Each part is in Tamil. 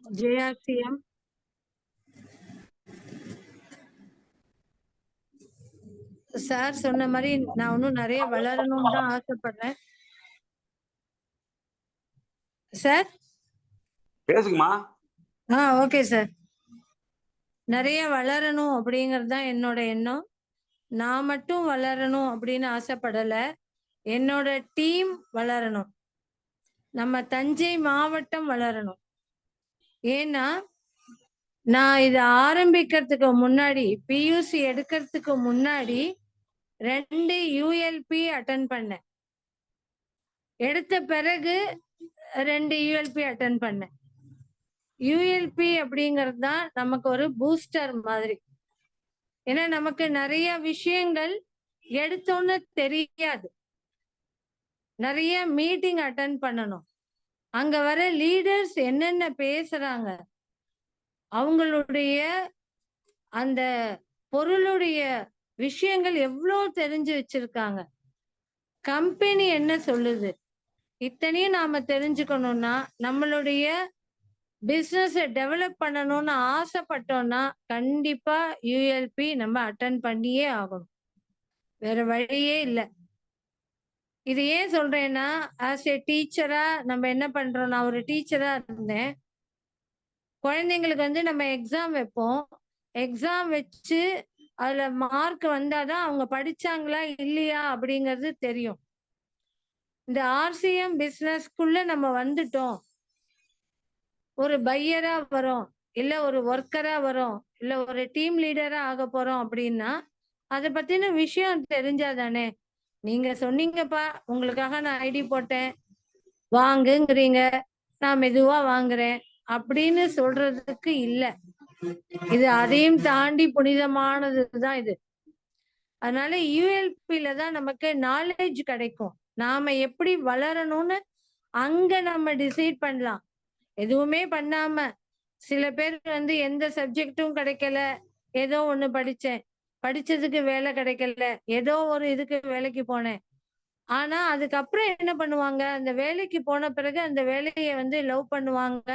JRCM. சார் சொன்ன மாதிரி நான் இன்னும் நிறைய வளரணும்னு தான் ஆசைப்படுறேன் சார். பேசுங்கம்மா. Okay sir. நிறைய வளரணும் அப்படிங்கிறது தான் என்னோட எண்ணம். நான் மட்டும் வளரணும் அப்படின்னு ஆசைப்படல, என்னோட டீம் வளரணும், நம்ம தஞ்சை மாவட்டம் வளரணும். ஏன்னா நான் இதை ஆரம்பிக்கிறதுக்கு முன்னாடி, பியூசி எடுக்கிறதுக்கு முன்னாடி 2 ULP அட்டன் பண்ணேன். எடுத்த பிறகு 2 ULP அட்டன் பண்ணேன். ULP அப்படிங்கிறது தான் நமக்கு ஒரு பூஸ்டர் மாதிரி. ஏன்னா நமக்கு நிறைய விஷயங்கள் எடுத்தோன்னு தெரியாது. நிறைய மீட்டிங் அட்டன் பண்ணணும். அங்க வர லீடர்ஸ் என்னென்ன பேசுறாங்க, அவங்களுடைய அந்த பொருளுடைய விஷயங்கள் எவ்வளோ தெரிஞ்சு வச்சிருக்காங்க, கம்பெனி என்ன சொல்லுது, இத்தனையும் நாம தெரிஞ்சுக்கணும்னா நம்மளுடைய பிசினஸ் டெவலப் பண்ணணும்னு ஆசைப்பட்டோம்னா கண்டிப்பா ULP நம்ம அட்டன் பண்ணியே ஆகணும். வேற வழியே இல்லை. இது ஏன் சொல்றேன்னா, ஆஸ் ஏ டீச்சரா நம்ம என்ன பண்றோம், நான் ஒரு டீச்சரா இருந்தேன். குழந்தைங்களுக்கு வந்து நம்ம எக்ஸாம் வைப்போம். எக்ஸாம் வச்சு அதுல மார்க் வந்தாதான் அவங்க படிச்சாங்களா இல்லையா அப்படிங்கிறது தெரியும். இந்த RCM பிசினஸ்க்குள்ள நம்ம வந்துட்டோம், ஒரு பையரா வரோம், இல்ல ஒரு ஒர்க்கரா வரோம், இல்ல ஒரு டீம் லீடரா ஆக போறோம் அப்படின்னா அதை பத்தின விஷயம் தெரிஞ்சாதானே. நீங்க சொன்னீங்கப்பா, உங்களுக்காக நான் ஐடி போட்டேன் வாங்குங்கிறீங்க, நான் மெதுவா வாங்குறேன் அப்படின்னு சொல்றதுக்கு இல்ல. இது அதையும் தாண்டி புனிதமானதுதான் இது. அதனால ULP-ல தான் நமக்கு நாலேஜ் கிடைக்கும். நாம எப்படி வளரணும்னு அங்க நம்ம டிசைட் பண்ணலாம். எதுவுமே பண்ணாம சில பேர் வந்து எந்த சப்ஜெக்டும் கிடைக்கல, ஏதோ ஒண்ணு படிச்சேன், படிச்சதுக்கு வேலை கிடைக்கல, ஏதோ ஒரு இதுக்கு வேலைக்கு போனேன். ஆனா அதுக்கப்புறம் என்ன பண்ணுவாங்க, அந்த வேலைக்கு போன பிறகு அந்த வேலையை வந்து லவ் பண்ணுவாங்க,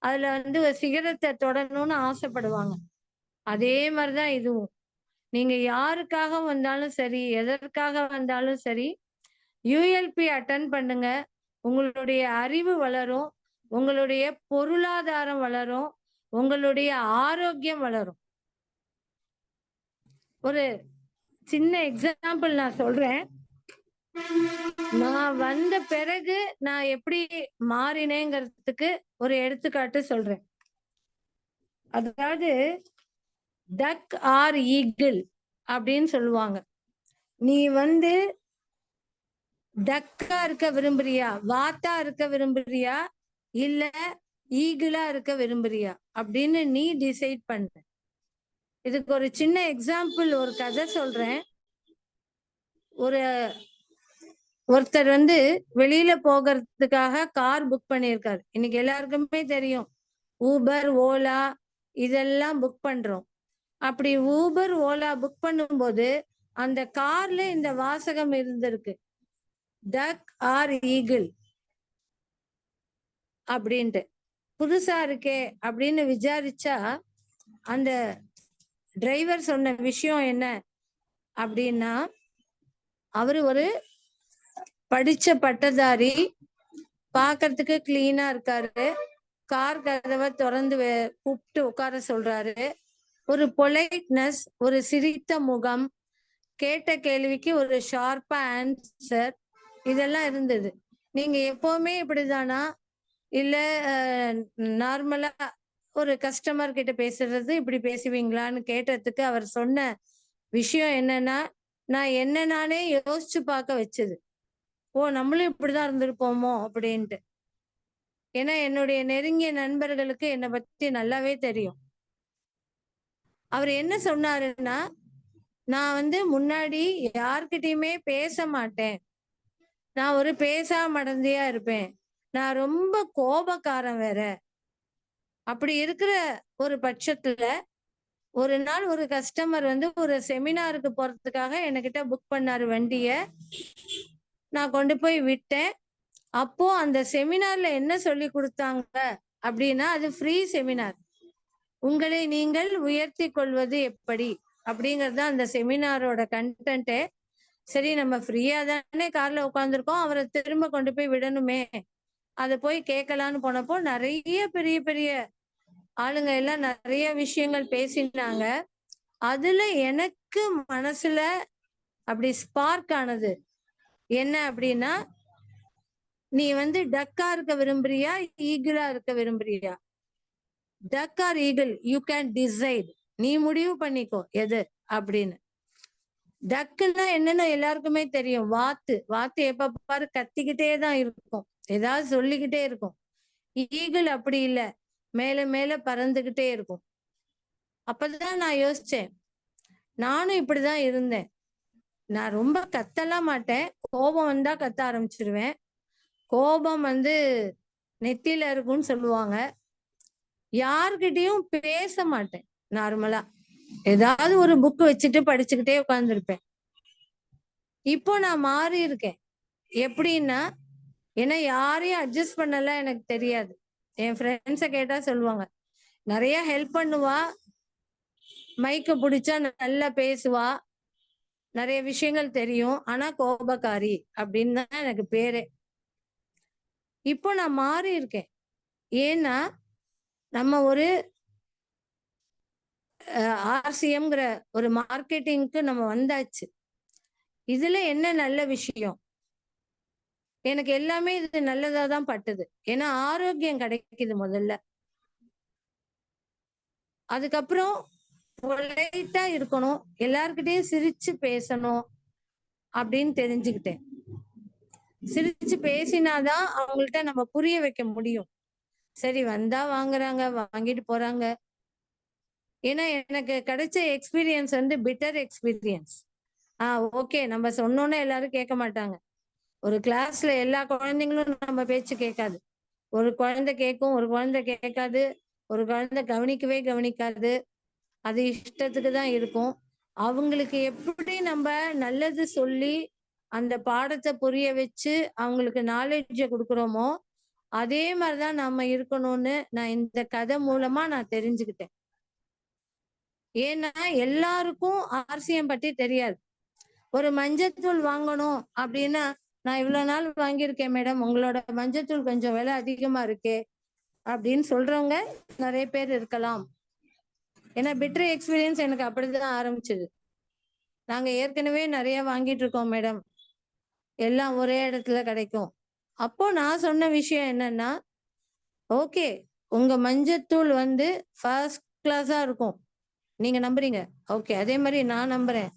அதுல வந்து ஒரு சிகரத்தை தொடரணும்னு ஆசைப்படுவாங்க. அதே மாதிரிதான் இதுவும். நீங்க யாருக்காக வந்தாலும் சரி, எதற்காக வந்தாலும் சரி, ULP அட்டன் பண்ணுங்க. உங்களுடைய அறிவு வளரும், உங்களுடைய பொருளாதாரம் வளரும், உங்களுடைய ஆரோக்கியம் வளரும். ஒரு சின்ன எக்ஸாம்பிள் நான் சொல்றேன். நான் வந்த பிறகு நான் எப்படி மாறினேங்கிறதுக்கு ஒரு எடுத்துக்காட்டு சொல்றேன். அதாவது டக் ஆர் ஈகிள் அப்படின்னு சொல்லுவாங்க. நீ வந்து டக்கா இருக்க விரும்புறியா, வாத்தா இருக்க விரும்புறியா, இல்ல ஈகிளா இருக்க விரும்புறியா அப்படின்னு நீ டிசைட் பண்ண. இதுக்கு ஒரு சின்ன எக்ஸாம்பிள், ஒரு கதை சொல்றேன். ஒருத்தர் வந்து வெளியில போகிறதுக்காக கார் புக் பண்ணியிருக்காரு. இன்னைக்கு எல்லாருக்குமே தெரியும், ஊபர், ஓலா இதெல்லாம் புக் பண்றோம். அப்படி ஊபர், ஓலா புக் பண்ணும்போது அந்த கார்ல இந்த வாசகம் இருந்திருக்கு, டக் ஆர் ஈகிள் அப்படின்ட்டு. புதுசா இருக்கே அப்படின்னு விசாரிச்சா அந்த டிரைவர் சொன்ன விஷயம் என்ன அப்படின்னா, அவரு ஒரு படிச்ச பட்டதாரி, பாக்குறதுக்கு கிளீனா இருக்காரு, கார் கதவை திறந்து கூப்பிட்டு உட்கார சொல்றாரு, ஒரு பொலைட்னஸ், ஒரு சிரித்த முகம், கேட்ட கேள்விக்கு ஒரு ஷார்ப்பா ஆன்சர், இதெல்லாம் இருந்தது. நீங்க எப்பவுமே இப்படிதானா, இல்ல நார்மலா ஒரு கஸ்டமர் கிட்ட பேசுறது இப்படி பேசுவீங்களான்னு கேட்டதுக்கு அவர் சொன்ன விஷயம் என்னன்னா, நான் என்ன நானே யோசிச்சு பார்க்க வச்சது. ஓ, நம்மளும் இப்படிதான் இருந்திருப்போமோ அப்படின்ட்டு. ஏன்னா என்னுடைய நெருங்கிய நண்பர்களுக்கு என்னை பத்தி நல்லாவே தெரியும். அவர் என்ன சொன்னாருன்னா, நான் வந்து முன்னாடி யார்கிட்டயுமே பேச மாட்டேன், நான் ஒரு பேசாமடந்தையா இருப்பேன், நான் ரொம்ப கோபக்காரன் வேற. அப்படி இருக்கிற ஒரு பட்சத்துல ஒரு நாள் ஒரு கஸ்டமர் வந்து ஒரு செமினாருக்கு போறதுக்காக என்கிட்ட புக் பண்ணாரு வண்டிய. நான் கொண்டு போய் விட்டேன். அப்போ அந்த செமினார்ல என்ன சொல்லி கொடுத்தாங்க அப்படின்னா அது ஃப்ரீ செமினார். உங்களை நீங்கள் உயர்த்தி கொள்வது எப்படி அப்படிங்கிறது தான் அந்த செமினாரோட கண்டென்ட்டே. சரி, நம்ம ஃப்ரீயா தானே கார்ல உட்காந்துருக்கோம், அவரை திரும்ப கொண்டு போய் விடணுமே, அதை போய் கேட்கலான்னு போனப்போ நிறைய பெரிய பெரிய ஆளுங்க எல்லாம் நிறைய விஷயங்கள் பேசினாங்க. அதுல எனக்கு மனசுல அப்படி ஸ்பார்க் ஆனது என்ன அப்படின்னா, நீ டக்கா இருக்க விரும்புறியா, ஈகிளா இருக்க விரும்புறியா? Duck or eagle, you can decide. நீ முடிவு பண்ணிக்கோ எது அப்படின்னு. டக்குன்னா என்னன்னு எல்லாருக்குமே தெரியும், வாத்து. வாத்து எப்ப பாரு கத்திக்கிட்டே தான் இருக்கும், ஏதாவது சொல்லிக்கிட்டே இருக்கும். ஈகிள் அப்படி இல்லை, மேல மேல பறந்துகிட்டே இருக்கும். அப்பதான் நான் யோசிச்சேன், நானும் இப்படிதான் இருந்தேன். நான் ரொம்ப கத்தலாம் மாட்டேன், கோபம் வந்தா கத்த ஆரம்பிச்சிருவேன். கோபம் நெத்தியில இருக்கும்னு சொல்லுவாங்க. யார்கிட்டயும் பேச மாட்டேன். நார்மலா ஏதாவது ஒரு புக் வச்சுட்டு படிச்சுக்கிட்டே உட்கார்ந்துருப்பேன். இப்போ நான் மாறி இருக்கேன். எப்படின்னா, ஏன்னா யாரையும் அட்ஜஸ்ட் பண்ணல எனக்கு தெரியாது. என் ஃப்ரெண்ட்ஸை கேட்டா சொல்லுவாங்க, நிறைய ஹெல்ப் பண்ணுவா, மைக்க பிடிச்சா நல்லா பேசுவா, நிறைய விஷயங்கள் தெரியும், ஆனா கோபக்காரி அப்படின்னு தான் எனக்கு பேரே. இப்போ நான் மாறி இருக்கேன். ஏன்னா நம்ம ஒரு ஆர்சிஎம்ங்கிற ஒரு மார்க்கெட்டிங்க்கு நம்ம வந்தாச்சு. இதுல என்ன நல்ல விஷயம், எனக்கு எல்லாமே இது நல்லதா தான் பட்டுது. ஏன்னா ஆரோக்கியம் கிடைக்குது முதல்ல. அதுக்கப்புறம் பொலைட்டா இருக்கணும், எல்லார்கிட்டையும் சிரிச்சு பேசணும் அப்படின்னு தெரிஞ்சுக்கிட்டேன். சிரிச்சு பேசினாதான் அவங்கள்ட்ட நம்ம புரிய வைக்க முடியும். சரி, வந்தா வாங்குறாங்க, வாங்கிட்டு போறாங்க. ஏன்னா எனக்கு கிடைச்ச எக்ஸ்பீரியன்ஸ் பிட்டர் எக்ஸ்பீரியன்ஸ். ஓகே, நம்ம சொன்னோன்னே எல்லாரும் கேட்க மாட்டாங்க. ஒரு கிளாஸ்ல எல்லா குழந்தைங்களும் நம்ம பேச்சு கேட்காது. ஒரு குழந்தை கேட்கும், ஒரு குழந்தை கேட்காது, ஒரு குழந்தை கவனிக்கவே கவனிக்காது. அது இஷ்டத்துக்கு தான் இருக்கும். அவங்களுக்கு எப்படி நம்ம நல்லது சொல்லி அந்த பாடத்தை புரிய வச்சு அவங்களுக்கு நாலேஜை கொடுக்குறோமோ, அதே மாதிரிதான் நம்ம இருக்கணும்னு நான் இந்த கதை மூலமா நான் தெரிஞ்சுக்கிட்டேன். ஏன்னா எல்லாருக்கும் ஆர்சிஎம் பத்தி தெரியாது. ஒரு மஞ்சத்தூள் வாங்கணும் அப்படின்னா, நான் இவ்வளவு நாள் வாங்கியிருக்கேன் மேடம், உங்களோட மஞ்சத்தூள் கொஞ்சம் விலை அதிகமா இருக்கே அப்படின்னு சொல்றவங்க நிறைய பேர் இருக்கலாம். ஏன்னா பெட்டர் எக்ஸ்பீரியன்ஸ் எனக்கு அப்படிதான் ஆரம்பிச்சது. நாங்க ஏற்கனவே நிறைய வாங்கிட்டு இருக்கோம் மேடம், எல்லாம் ஒரே இடத்துல கிடைக்கும். அப்போ நான் சொன்ன விஷயம் என்னன்னா, ஓகே, உங்க மஞ்சத்தூள் ஃபர்ஸ்ட் கிளாஸா இருக்கும், நீங்க நம்புறீங்க, ஓகே, அதே மாதிரி நான் நம்புறேன்.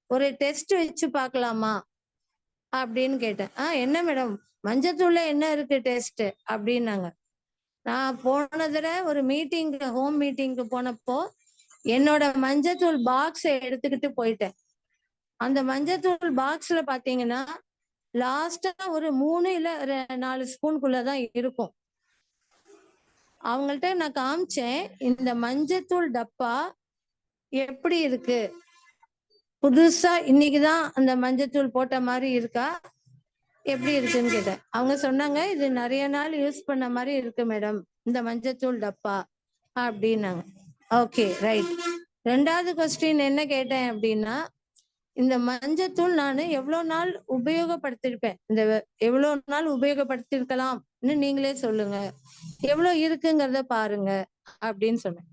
ஒரு டெஸ்ட் வச்சு பார்க்கலாமா அப்படின்னு கேட்டேன். என்ன மேடம், மஞ்சத்தூள்ல என்ன இருக்கு டெஸ்ட் அப்படின்னாங்க. நான் போன தடவை ஒரு மீட்டிங், ஹோம் மீட்டிங்க்கு போனப்போ என்னோட மஞ்சத்தூள் பாக்ஸை எடுத்துக்கிட்டு போயிட்டேன். அந்த மஞ்சத்தூள் பாக்ஸ்ல பாத்தீங்கன்னா லாஸ்டா ஒரு 3 இல்ல 4 ஸ்பூனுக்குள்ளதான் இருக்கும். அவங்கள்ட்ட நான் காமிச்சேன், இந்த மஞ்சத்தூள் டப்பா எப்படி இருக்கு, புதுசா இன்னைக்குதான் அந்த மஞ்சத்தூள் போட்ட மாதிரி இருக்கா, எப்படி இருக்குன்னு கேட்டேன். அவங்க சொன்னாங்க, இது நிறைய நாள் யூஸ் பண்ண மாதிரி இருக்கு மேடம் இந்த மஞ்சத்தூள் டப்பா அப்படின்னாங்க. Okay, right. ரெண்டாவது கொஸ்டின் என்ன கேட்டேன் அப்படின்னா, இந்த மஞ்சத்தூள் நான் எவ்வளவு நாள் உபயோகப்படுத்திருப்பேன், இந்த எவ்வளவு நாள் உபயோகப்படுத்திருக்கலாம்னு நீங்களே சொல்லுங்க, எவ்வளவு இருக்குங்கிறத பாருங்க அப்படின்னு சொன்னேன்.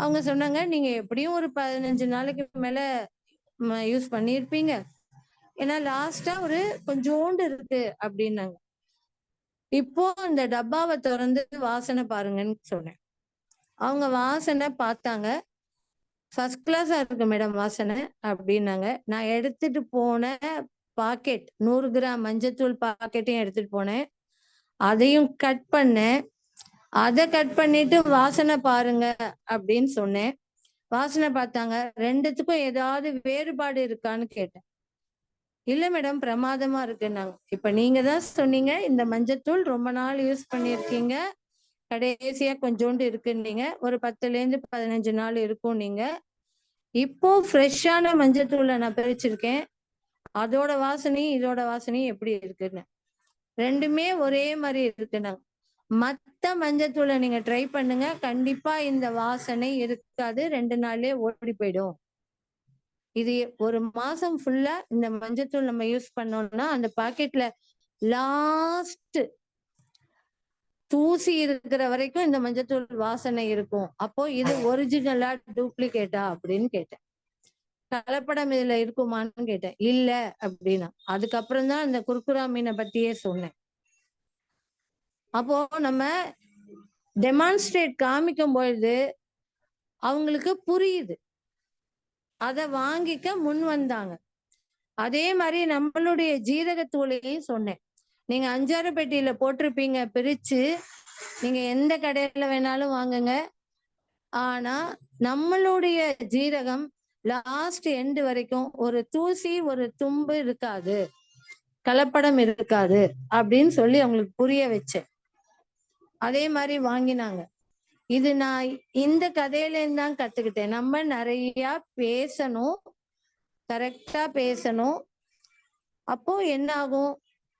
அவங்க சொன்னாங்க, நீங்க எப்படியும் ஒரு 15 நாளைக்கு மேல யூஸ் பண்ணியிருப்பீங்க, ஏன்னா லாஸ்டா ஒரு கொஞ்சோண்டு இருக்கு அப்படின்னாங்க. இப்போ இந்த டப்பாவை திறந்து வாசனை பாருங்கன்னு சொன்னேன். அவங்க வாசனை பார்த்தாங்க, ஃபர்ஸ்ட் கிளாஸா இருக்கு மேடம் வாசனை அப்படின்னாங்க. நான் எடுத்துட்டு போன பாக்கெட், 100 கிராம் மஞ்சத்தூள் பாக்கெட்டையும் எடுத்துட்டு போனேன், அதையும் கட் பண்ணேன். அதை கட் பண்ணிட்டு வாசனை பாருங்க அப்படின்னு சொன்னேன். வாசனை பார்த்தாங்க. ரெண்டுத்துக்கும் ஏதாவது வேறுபாடு இருக்கான்னு கேட்டேன். இல்ல மேடம், பிரமாதமா இருக்குன்னாங்க. இப்ப நீங்க தான் சொன்னீங்க, இந்த மஞ்சத்தூள் ரொம்ப நாள் யூஸ் பண்ணிருக்கீங்க, கடைசியா கொஞ்சோண்டு இருக்குன்னீங்க, ஒரு 10ல இருந்து 15 நாள் இருக்கும் நீங்க. இப்போ ஃப்ரெஷ்ஷான மஞ்சத்தூளை நான் பிரிச்சிருக்கேன், அதோட வாசனையும் இதோட வாசனையும் எப்படி இருக்குன்னு, ரெண்டுமே ஒரே மாதிரி இருக்குன்னாங்க. மத்த மஞ்சத்தூளை நீங்க ட்ரை பண்ணுங்க, கண்டிப்பா இந்த வாசனை இருக்காது, 2 நாள்லயே ஓடி போயிடும். இது 1 மாசம் ஃபுல்லா இந்த மஞ்சத்தூள் நம்ம யூஸ் பண்ணோம்னா அந்த பாக்கெட்ல லாஸ்ட் தூசி இருக்கிற வரைக்கும் இந்த மஞ்சத்தூள் வாசனை இருக்கும். அப்போ இது ஒரிஜினலா டூப்ளிகேட்டா அப்படின்னு கேட்டேன். கலப்படம் இதுல இருக்குமான்னு கேட்டேன். இல்ல அப்படின்னா. அதுக்கப்புறம் தான் இந்த குர்குரா மீனை பத்தியே சொன்னேன். அப்போ நம்ம டெமான்ஸ்ட்ரேட் காமிக்கும் பொழுது அவங்களுக்கு புரியுது, அத வாங்கிக்க முன் வந்தாங்க. அதே மாதிரி நம்மளுடைய ஜீரகத்தூளையும் சொன்னேன். நீங்க 5 பெட்டியில போட்டிருப்பீங்க பிரிச்சு, நீங்க எந்த கடையில வேணாலும் வாங்குங்க. ஆனா நம்மளுடைய ஜீரகம் லாஸ்ட் எண்டு வரைக்கும் ஒரு தூசி ஒரு தும்பு இருக்காது, கலப்படம் இருக்காது அப்படின்னு சொல்லி அவங்களுக்கு புரிய வச்சேன். அதே மாதிரி வாங்கினாங்க. இது நான் இந்த கதையில இருந்து தான் கத்துக்கிட்டேன். நம்ம நிறைய பேசணும், கரெக்டா பேசணும். அப்போ என்ன ஆகும்,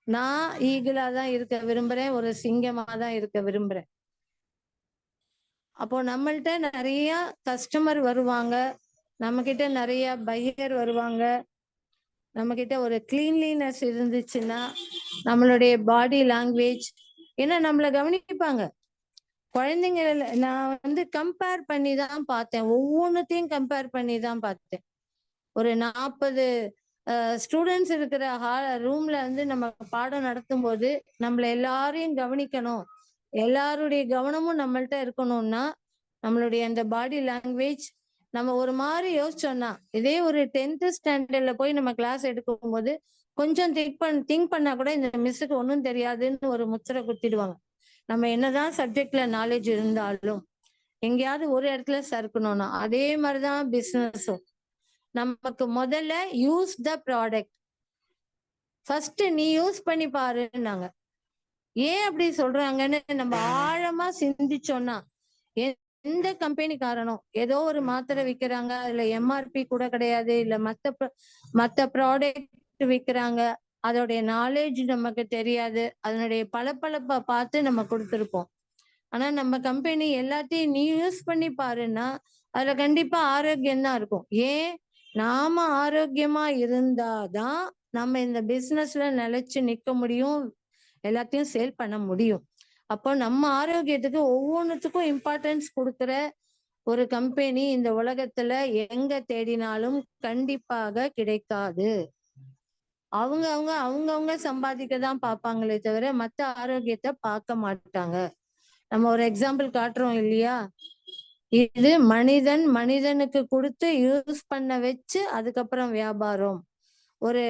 நான் ஈகிளா தான் இருக்க விரும்புறேன், ஒரு சிங்கமா தான் இருக்க விரும்புறேன். அப்போ நம்மள்ட்ட நிறைய கஸ்டமர் வருவாங்க, நம்ம கிட்ட நிறைய பையர் வருவாங்க. நம்ம கிட்ட ஒரு கிளீன்லினஸ் இருந்துச்சுன்னா நம்மளுடைய பாடி லாங்குவேஜ், ஏன்னா நம்மளை கவனிப்பாங்க குழந்தைங்க. நான் வந்து கம்பேர் பண்ணி தான் பார்த்தேன், ஒவ்வொன்றுத்தையும் கம்பேர் பண்ணி தான் பார்த்தேன். ஒரு 40 ஸ்டூடெண்ட்ஸ் இருக்கிற ரூம்ல வந்து நம்ம பாடம் நடத்தும் போது நம்மள எல்லாரையும் கவனிக்கணும், எல்லாருடைய கவனமும் நம்மள்ட்ட இருக்கணும்னா நம்மளுடைய அந்த பாடி லாங்குவேஜ் நம்ம ஒரு மாதிரி யோசிச்சோம்னா, இதே ஒரு 10th ஸ்டாண்டர்ட்ல போய் நம்ம கிளாஸ் எடுக்கும் போது கொஞ்சம் திங்க் பண்ணா கூட இந்த மிஸ்ஸுக்கு ஒன்றும் தெரியாதுன்னு ஒரு முத்திரை குத்திடுவாங்க. நம்ம என்னதான் சப்ஜெக்ட்ல நாலேஜ் இருந்தாலும் எங்கேயாவது ஒரு இடத்துல சறுக்கணும்னா, அதே மாதிரிதான் பிசினஸும். நமக்கு முதல்ல யூஸ் த ப்ராடக்ட் ஃபர்ஸ்ட், நீ யூஸ் பண்ணி பாருன்னாங்க. ஏன் அப்படி சொல்றாங்கன்னு நம்ம ஆழமா சிந்திச்சோம்னா, எந்த கம்பெனிக்காரனும் ஏதோ ஒரு மாத்திரை விற்கிறாங்க, அதுல எம்ஆர்பி கூட கிடையாது, இல்ல மத்த ப்ராடக்ட் விற்கிறாங்க, அதோடைய நாலேஜ் நமக்கு தெரியாது, அதனுடைய பளபளப்பை பார்த்து நம்ம கொடுத்துருப்போம். ஆனா நம்ம கம்பெனி எல்லாத்தையும் நீ யூஸ் பண்ணி பாருன்னா அதுல கண்டிப்பா ஆரோக்கியம் தான் இருக்கும். ஏன், நாம ஆரோக்கியமா இருந்தாதான் நம்ம இந்த பிசினஸ்ல நிலைச்சு நிக்க முடியும், எல்லாத்தையும் சேல் பண்ண முடியும். அப்போ நம்ம ஆரோக்கியத்துக்கு ஒவ்வொன்றுத்துக்கும் இம்பார்ட்டன்ஸ் கொடுக்குற ஒரு கம்பெனி இந்த உலகத்துல எங்க தேடினாலும் கண்டிப்பாக கிடைக்காது. அவங்கவுங்க சம்பாதிக்க தான் பார்ப்பாங்களே தவிர மத்த ஆரோக்கியத்தை பார்க்க மாட்டாங்க. நம்ம ஒரு எக்ஸாம்பிள் காட்டுறோம் இல்லையா, இது மனிதனுக்கு கொடுத்து யூஸ் பண்ண வச்சு அதுக்கப்புறம் வியாபாரம். ஒரு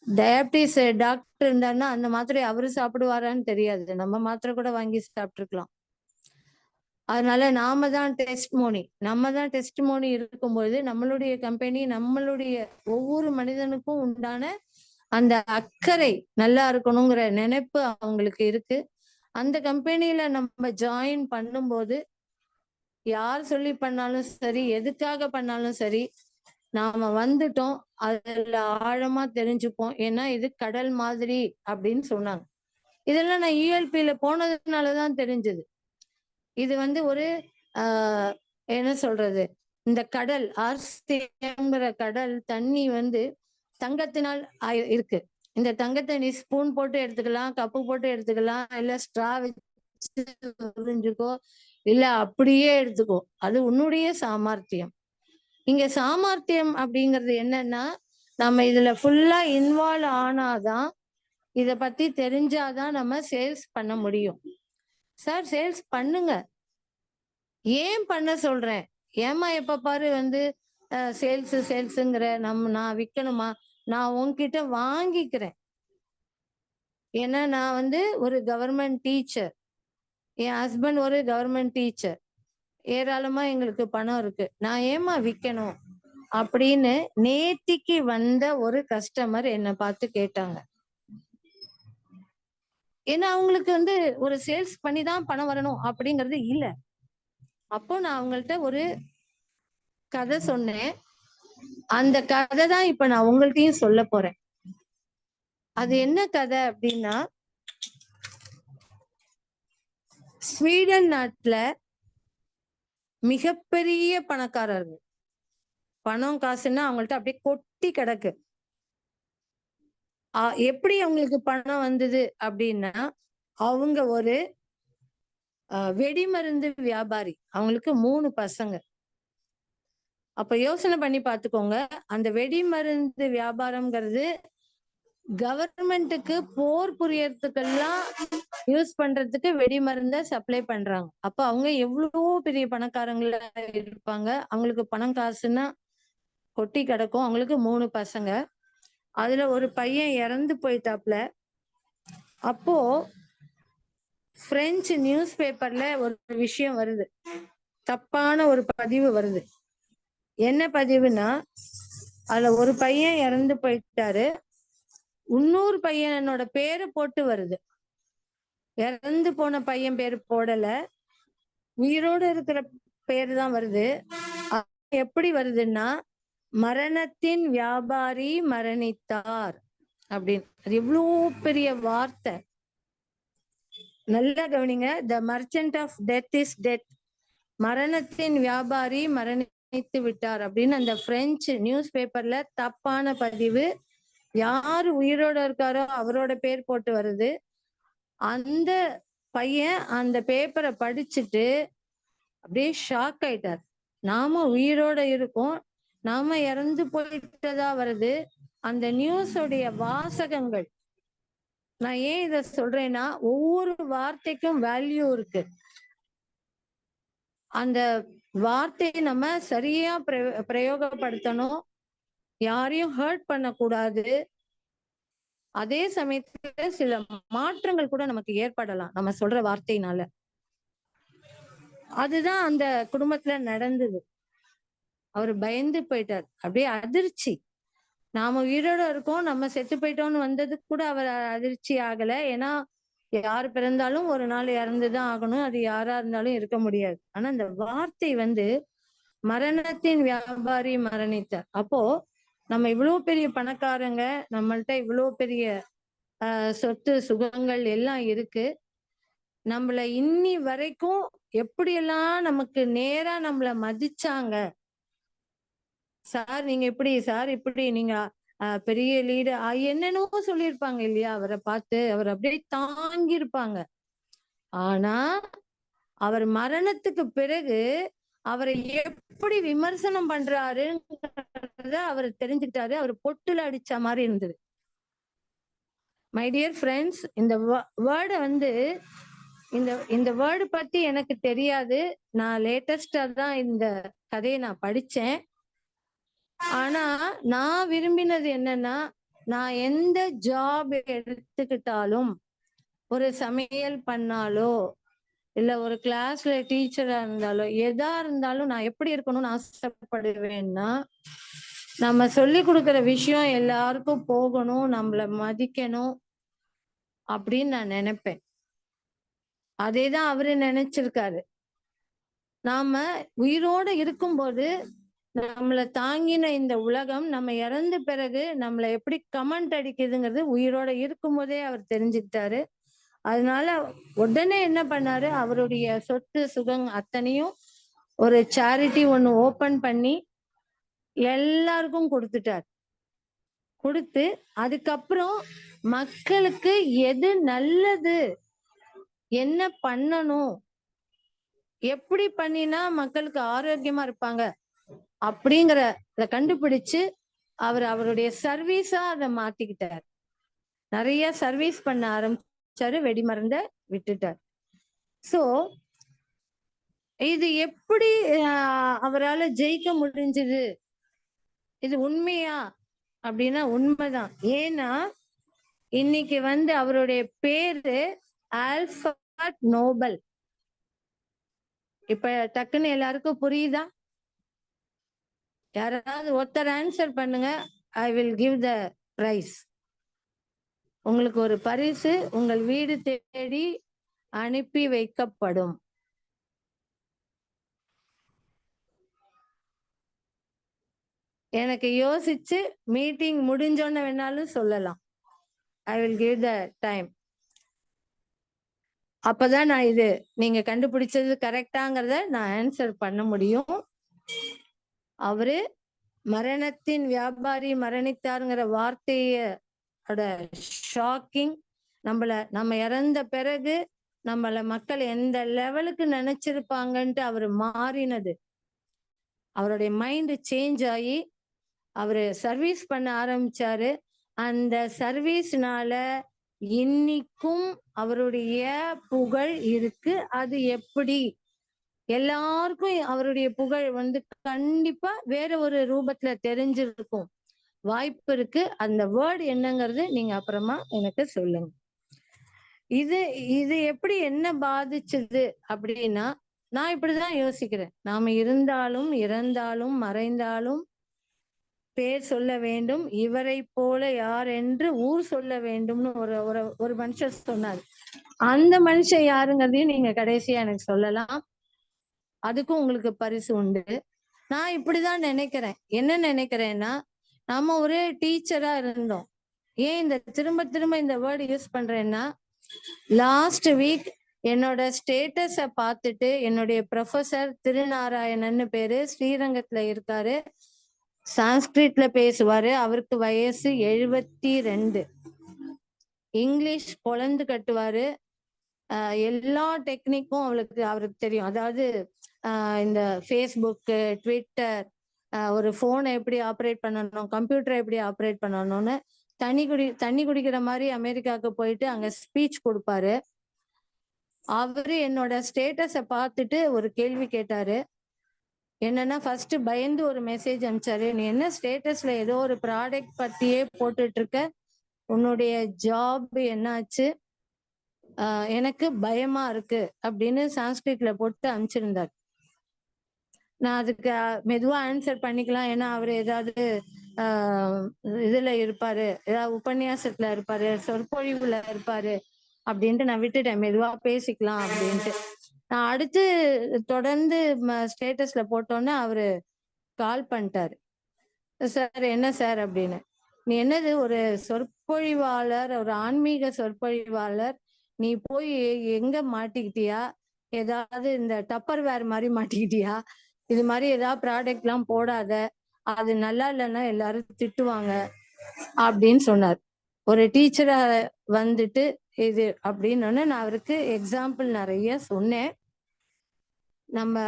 டயபிட்டிஸ் டாக்டர் இருந்தாருன்னா அந்த மாத்திரை அவரு சாப்பிடுவாரான்னு தெரியாது, நம்ம மாத்திரை கூட வாங்கி சாப்பிட்டுருக்கலாம். அதனால நாம தான் டெஸ்ட்மோனி இருக்கும்போது நம்மளுடைய கம்பெனி நம்மளுடைய ஒவ்வொரு மனிதனுக்கும் உண்டான அந்த அக்கறை நல்லா இருக்கணுங்கிற நினைப்பு அவங்களுக்கு இருக்கு. அந்த கம்பெனியில நம்ம ஜாயின் பண்ணும்போது யார் சொல்லி பண்ணாலும் சரி, எதுக்காக பண்ணாலும் சரி, நாம வந்துட்டோம் அதுல ஆழமா தெரிஞ்சுப்போம். ஏன்னா இது கடல் மாதிரி அப்படின்னு சொன்னாங்க. இதெல்லாம் நான் யூஎல்பியில போனதுனாலதான் தெரிஞ்சது. இது வந்து ஒரு என்ன சொல்றது, இந்த கடல் ஆர்சிஎம்ங்கிற கடல் தண்ணி வந்து தங்கத்தினால் இருக்கு. இந்த தங்கத்தை நீ ஸ்பூன் போட்டு எடுத்துக்கலாம், கப்பு போட்டு எடுத்துக்கலாம், இல்ல ஸ்ட்ரா வச்சு உறிஞ்சுக்கோ, இல்ல அப்படியே எடுத்துக்கோ, அது உன்னுடைய சாமர்த்தியம். இங்க சாமர்த்தியம் அப்படிங்கிறது என்னன்னா, நம்ம இதுல ஃபுல்லா இன்வால்வ் ஆனாதான், இத பத்தி தெரிஞ்சாதான் நம்ம சேல்ஸ் பண்ண முடியும். சார் சேல்ஸ் பண்ணுங்க, ஏன் பண்ண சொல்றேன், ஏமா எப்ப பாரு வந்து சேல்ஸுங்கிற, நான் விற்கணுமா, நான் உன்கிட்ட வாங்கிக்கிறேன். ஏன்னா நான் வந்து ஒரு கவர்மெண்ட் டீச்சர், என் ஹஸ்பண்ட் ஒரு கவர்மெண்ட் டீச்சர், ஏராளமா எங்களுக்கு பணம் இருக்கு, நான் ஏமா விற்கணும் அப்படின்னு நேத்திக்கு வந்த ஒரு கஸ்டமர் என்னை பார்த்து கேட்டாங்க. ஏன்னா அவங்களுக்கு வந்து ஒரு சேல்ஸ் பண்ணி தான் பணம் வரணும் அப்படிங்கிறது இல்ல. அப்போ நான் அவங்கள்ட்ட ஒரு கதை சொன்னேன். அந்த கதை தான் இப்ப நான் உங்கள்ட்டையும் சொல்ல போறேன். அது என்ன கதை அப்படின்னா, ஸ்வீடன் நாட்டுல மிகப்பெரிய பணக்காரர்கள், பணம் காசுன்னா அவங்கள்ட்ட அப்படியே கொட்டி கிடக்கு. எப்படி அவங்களுக்கு பணம் வந்தது அப்படின்னா, அவங்க ஒரு வெடிமருந்து வியாபாரி. அவங்களுக்கு 3 பசங்க. அப்ப யோசனை பண்ணி பார்த்துக்கோங்க. அந்த வெடிமருந்து வியாபாரம்ங்கிறது கவர்மெண்ட்டுக்கு போர் புரியறதுக்கெல்லாம் யூஸ் பண்றதுக்கு வெடிமருந்த சப்ளை பண்றாங்க. அப்ப அவங்க எவ்வளவோ பெரிய பணக்காரங்களா இருப்பாங்க. அவங்களுக்கு பணம் காசுன்னா கொட்டி கிடக்கும். அவங்களுக்கு 3 பசங்க. அதுல ஒரு பையன் இறந்து போயிட்டாப்ல. அப்போ பிரெஞ்சு நியூஸ் பேப்பர்ல ஒரு விஷயம் வருது. தப்பான ஒரு பதிவு வருது. என்ன பதிவுனா, அதுல ஒரு பையன் இறந்து போயிட்டாரு. இன்னொரு பையனோட பேரு போட்டு வருது. இறந்து போன பையன் பேரு போடல, உயிரோடு இருக்கிற பேரு தான் வருது. எப்படி வருதுன்னா, மரணத்தின் வியாபாரி மரணித்தார் அப்படின்னு. அது எவ்வளோ பெரிய வார்த்தை. நல்லா கவனிங்க. The merchant of death is death. மரணத்தின் வியாபாரி மரணித்து விட்டார் அப்படின்னு அந்த பிரெஞ்சு நியூஸ் பேப்பர்ல தப்பான பதிவு. யாரு உயிரோட இருக்காரோ அவரோட பேர் போட்டு வருது. அந்த பையன் அந்த பேப்பரை படிச்சுட்டு அப்படியே ஷாக் ஆயிட்டார். நாம உயிரோட இருக்கோம், நாம இறந்து போயிட்டதா வருது. அந்த நியூஸோடைய வாசகங்கள், நான் ஏன் இத சொல்றேன்னா, ஒவ்வொரு வார்த்தைக்கும் வேல்யூ இருக்கு. அந்த வார்த்தையை நம்ம சரியா பிரயோகப்படுத்தணும். யாரையும் ஹர்ட் பண்ணக்கூடாது. அதே சமயத்துல சில மாற்றங்கள் கூட நமக்கு ஏற்படலாம் நம்ம சொல்ற வார்த்தையினால. அதுதான் அந்த குடும்பத்துல நடந்தது. அவர் பயந்து போயிட்டார். அப்படியே அதிர்ச்சி. நாம உயிரோட இருக்கோம், நம்ம செத்து போயிட்டோம்னு வந்ததுக்கு கூட அவர் அதிர்ச்சி ஆகல. ஏன்னா யார் பிறந்தாலும் ஒரு நாள் இறந்துதான் ஆகணும். அது யாரா இருந்தாலும் இருக்க முடியாது. ஆனா அந்த வார்த்தை மரணத்தின் வியாபாரி மரணித்தார். அப்போ நம்ம இவ்வளவு பெரிய பணக்காரங்க, நம்மள்ட்ட இவ்வளவு பெரிய சொத்து சுகங்கள் எல்லாம் இருக்கு. நம்மள இன்னி வரைக்கும் எப்படியெல்லாம் நமக்கு நேரா நம்மள மதிச்சாங்க. சார் நீங்க எப்படி, சார் இப்படி, நீங்க பெரிய லீடர், என்னென்னவோ சொல்லியிருப்பாங்க இல்லையா? அவரை பார்த்து அவர் அப்படியே தாங்கி இருப்பாங்க. ஆனா அவர் மரணத்துக்கு பிறகு அவரை எப்படி விமர்சனம் பண்றாருங்கிறத அவர் தெரிஞ்சுக்கிட்டாரு. அவர் பொட்டுல அடிச்ச மாதிரி இருந்தது. மை டியர் ஃப்ரெண்ட்ஸ், இந்த வேர்டை இந்த வேர்டு பத்தி எனக்கு தெரியாது. நான் லேட்டஸ்டா தான் இந்த கதையை நான் படிச்சேன். ஆனா நான் விரும்பினது என்னன்னா, நான் எந்த ஜாப் எடுத்துக்கிட்டாலும், ஒரு சமையல் பண்ணாலோ இல்ல ஒரு கிளாஸ்ல டீச்சரா இருந்தாலோ, எதா இருந்தாலும் நான் எப்படி இருக்கணும்னு ஆசைப்படுவேன்னா, நம்ம சொல்லி கொடுக்கிற விஷயம் எல்லாருக்கும் போகணும், நம்மள மதிக்கணும் அப்படின்னு நான் நினைப்பேன். அதேதான் அவரு நினைச்சிருக்காரு. நாம உயிரோட இருக்கும்போது நம்மளை தாங்கின இந்த உலகம் நம்ம இறந்த பிறகு நம்மளை எப்படி கமெண்ட் அடிக்குதுங்கிறது உயிரோட இருக்கும் போதே அவர் தெரிஞ்சுக்கிட்டாரு. அதனால உடனே என்ன பண்ணாரு, அவருடைய சொத்து சுகம் அத்தனையும் ஒரு சேரிட்டி ஒண்ணு ஓபன் பண்ணி எல்லாருக்கும் கொடுத்துட்டார். கொடுத்து அதுக்கப்புறம் மக்களுக்கு எது நல்லது, என்ன பண்ணணும், எப்படி பண்ணினா மக்களுக்கு ஆரோக்கியமா இருப்பாங்க அப்படிங்கிறத கண்டுபிடிச்சு அவருடைய சர்வீஸா அதை மாத்திக்கிட்டார். நிறைய சர்வீஸ் பண்ண ஆரம்பிச்சாரு, வெடிமருந்த விட்டுட்டார். சோ இது எப்படி அவரால் ஜெயிக்க முடிஞ்சது? இது உண்மையா அப்படின்னா உண்மைதான். ஏன்னா இன்னைக்கு அவருடைய பேரு ஆல்பர்ட் நோபல். இப்ப டக்குன்னு எல்லாருக்கும் புரியுதா? யாராவது ஒருத்தர் ஆன்சர் பண்ணுங்க. I will give the prize. உங்களுக்கு ஒரு பரிசு உங்கள் வீடு தேடி அனுப்பி வைக்கப்படும். எனக்கு யோசிச்சு மீட்டிங் முடிஞ்சோன்னு வேணாலும் சொல்லலாம். ஐ வில் கிவ் த டைம். அப்பதான் நான் இது நீங்க கண்டுபிடிச்சது கரெக்டாங்கிறத நான் ஆன்சர் பண்ண முடியும். அவரு மரணத்தின் வியாபாரி மரணித்தாருங்கிற வார்த்தையோட ஷாக்கிங், நம்ம இறந்த பிறகு நம்மள மக்கள் எந்த லெவலுக்கு நினைச்சிருப்பாங்கன்ட்டு அவரு மாறினது, அவருடைய மைண்ட் சேஞ்ச் ஆகி அவரு சர்வீஸ் பண்ண ஆரம்பிச்சாரு. அந்த சர்வீஸ்னால இன்னைக்கும் அவருடைய புகழ் இருக்கு. அது எப்படி எல்லாருக்கும் அவருடைய புகழ் கண்டிப்பா வேற ஒரு ரூபத்துல தெரிஞ்சிருக்கும், வாய்ப்பு இருக்கு. அந்த வேர்டு என்னங்கிறது நீங்க அப்புறமா எனக்கு சொல்லுங்க. இது இது எப்படி என்ன பாதிச்சது அப்படின்னா, நான் இப்படிதான் யோசிக்கிறேன். நாம இருந்தாலும் இறந்தாலும் மறைந்தாலும் பேர் சொல்ல வேண்டும், இவரை போல யார் என்று ஊர் சொல்ல வேண்டும்னு ஒரு ஒரு ஒரு மனுஷன் சொன்னார். அந்த மனுஷன் யாருங்கிறதையும் நீங்க கடைசியா எனக்கு சொல்லலாம். அதுக்கும் உங்களுக்கு பரிசு உண்டு. நான் இப்படிதான் நினைக்கிறேன். என்ன நினைக்கிறேன்னா, நம்ம ஒரே டீச்சரா இருந்தோம். ஏன் இந்த திரும்ப திரும்ப இந்த வேர்டு யூஸ் பண்றேன்னா, லாஸ்ட் வீக் என்னோட ஸ்டேட்டஸ பார்த்துட்டு என்னுடைய ப்ரொஃபசர் திருநாராயணன்னு பேரு, ஸ்ரீரங்கத்துல இருக்காரு, சான்ஸ்கிரிட்ல பேசுவாரு. அவருக்கு வயசு 72. இங்கிலீஷ் பொலந்து கட்டுவாரு. எல்லா டெக்னிக்கும் அவருக்கு தெரியும். அதாவது இந்த ஃபேஸ்புக்கு, ட்விட்டர், ஒரு போனை எப்படி ஆப்ரேட் பண்ணணும், கம்ப்யூட்டரை எப்படி ஆப்ரேட் பண்ணணும்னு தண்ணி குடிக்கிற மாதிரி அமெரிக்காவுக்கு போயிட்டு அங்க ஸ்பீச் கொடுப்பாரு. அவரு என்னோட ஸ்டேட்டஸ பார்த்துட்டு ஒரு கேள்வி கேட்டாரு. என்னன்னா, ஃபர்ஸ்ட் பயந்து ஒரு மெசேஜ் அனுப்பிச்சாரு. நீ என்ன ஸ்டேட்டஸ்ல ஏதோ ஒரு ப்ராடக்ட் பத்தியே போட்டுட்டு இருக்க, உன்னுடைய ஜாப் என்னாச்சு, எனக்கு பயமா இருக்கு அப்படின்னு சான்ஸ்கிரிட்ல போட்டு அனுப்பிச்சிருந்தார். நான் அதுக்கு மெதுவா ஆன்சர் பண்ணிக்கலாம். ஏன்னா அவர் ஏதாவது இதுல இருப்பாரு, ஏதாவது உபன்யாசத்துல இருப்பாரு, சொற்பொழிவுல இருப்பாரு அப்படின்ட்டு நான் விட்டுட்டேன். மெதுவா பேசிக்கலாம் அப்படின்ட்டு. நான் அடுத்து தொடர்ந்து ஸ்டேட்டஸ்ல போட்டோன்னே அவரு கால் பண்ணிட்டாரு. சார் என்ன சார் அப்படின்னு. நீ என்னது ஒரு சொற்பொழிவாளர், ஒரு ஆன்மீக சொற்பொழிவாளர், நீ போய் எங்க மாட்டிக்கிட்டியா, ஏதாவது இந்த டப்பர் வேர் மாதிரி மாட்டிக்கிட்டியா, இது மாதிரி ஏதாவது ப்ராடக்ட் எல்லாம் போடாத, அது நல்லா இல்லைன்னா எல்லாரும் திட்டுவாங்க அப்படின்னு சொன்னார். ஒரு டீச்சரா இது அப்படின்னு நான் அவருக்கு எக்ஸாம்பிள் நிறைய சொன்னேன். நம்ம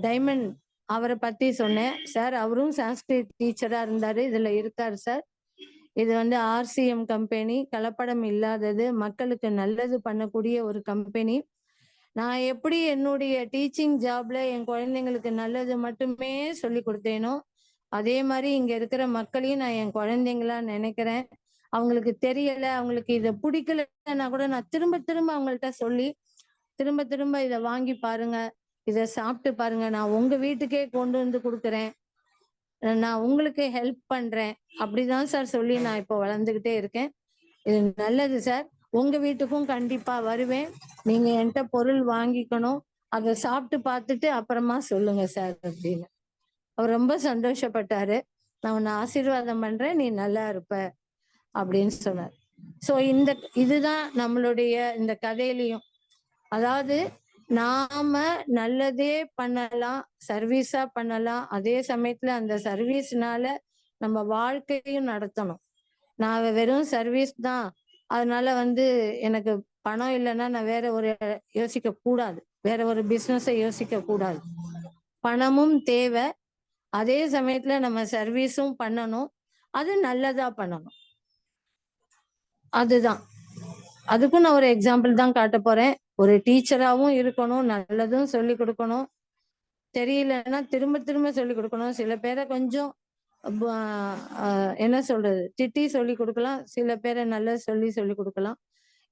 டைமண்ட் அவரை பத்தி சொன்னேன். சார் அவரும் சான்ஸ்கிரிட் டீச்சரா இருந்தாரு, இதுல இருக்காரு சார். இது RCM கம்பெனி, கலப்படம் இல்லாதது, மக்களுக்கு நல்லது பண்ணக்கூடிய ஒரு கம்பெனி. நான் எப்படி என்னுடைய டீச்சிங் ஜாப்ல என் குழந்தைங்களுக்கு நல்லது மட்டுமே சொல்லி கொடுத்தேனோ, அதே மாதிரி இங்க இருக்கிற மக்களையும் நான் என் குழந்தைங்களா நினைக்கிறேன். அவங்களுக்கு தெரியல, அவங்களுக்கு இதை பிடிக்கலன்னா கூட நான் திரும்ப திரும்ப அவங்கள்ட்ட சொல்லி, திரும்ப திரும்ப இதை வாங்கி பாருங்க, இதை சாப்பிட்டு பாருங்க, நான் உங்க வீட்டுக்கே கொண்டு வந்து கொடுக்குறேன், நான் உங்களுக்கு ஹெல்ப் பண்றேன், அப்படிதான் சார் சொல்லி நான் இப்போ வளர்ந்துகிட்டே இருக்கேன். இது நல்லது சார், உங்க வீட்டுக்கும் கண்டிப்பா வருவேன், நீங்க என்கிட்ட பொருள் வாங்கிக்கணும், அதை சாப்பிட்டு பார்த்துட்டு அப்புறமா சொல்லுங்க சார் அப்படின்னு. அவர் ரொம்ப சந்தோஷப்பட்டாரு. நான் உன்னை ஆசீர்வாதம் பண்றேன், நீ நல்லா இருப்ப அப்படின்னு சொன்னார். ஸோ இதுதான் நம்மளுடைய இந்த கதையிலையும், அதாவது நாம நல்லதே பண்ணலாம், சர்வீஸா பண்ணலாம், அதே சமயத்துல அந்த சர்வீஸ்னால நம்ம வாழ்க்கையும் நடத்தணும். நான் வெறும் சர்வீஸ் தான், அதனால எனக்கு பணம் இல்லைன்னா நான் வேற ஒரு யோசிக்க கூடாது, வேற ஒரு பிசினஸை யோசிக்க கூடாது. பணமும் தேவை, அதே சமயத்துல நம்ம சர்வீஸும் பண்ணணும், அது நல்லதா பண்ணணும். அதுதான், அதுக்கும் நான் ஒரு எக்ஸாம்பிள் தான் காட்ட போறேன். ஒரு டீச்சராகவும் இருக்கணும், நல்லதும் சொல்லி கொடுக்கணும், தெரியலன்னா திரும்ப திரும்ப சொல்லி கொடுக்கணும். சில பேரை கொஞ்சம் என்ன சொல்றது, திட்டி சொல்லி கொடுக்கலாம், சில பேரை நல்லது சொல்லி கொடுக்கலாம்.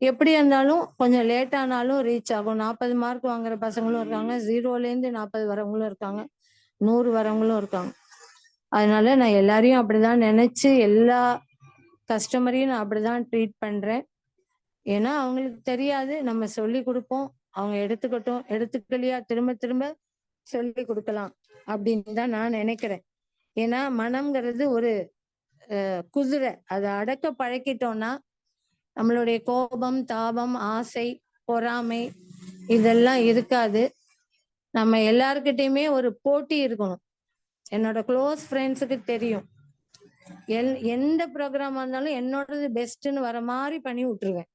எப்படி இருந்தாலும் கொஞ்சம் லேட் ஆனாலும் ரீச் ஆகும். 40 மார்க் வாங்குற பசங்களும் இருக்காங்க, 0லேருந்து 40 வரவங்களும் இருக்காங்க, 100 வரவங்களும் இருக்காங்க. அதனால நான் எல்லாரையும் அப்படிதான் நினைச்சு எல்லா கஸ்டமரையும் நான் அப்படிதான் ட்ரீட் பண்றேன். ஏன்னா அவங்களுக்கு தெரியாது, நம்ம சொல்லி கொடுப்போம், அவங்க எடுத்துக்கட்டும், எடுத்துக்கலையா திரும்ப திரும்ப சொல்லி கொடுக்கலாம் அப்படின்னு தான் நான் நினைக்கிறேன். ஏன்னா மனம்ங்கிறது ஒரு குதிரை, அதை அடக்க பழக்கிட்டோம்னா நம்மளுடைய கோபம், தாபம், ஆசை பொறாமை இதெல்லாம் இருக்காது. நம்ம எல்லார்கிட்டயுமே ஒரு போட்டி இருக்கணும். என்னோட க்ளோஸ் ஃப்ரெண்ட்ஸுக்கு தெரியும். எந்த ப்ரோக்ராமா இருந்தாலும் என்னோடது பெஸ்ட்ன்னு வர மாதிரி பண்ணி விட்டுருவேன்.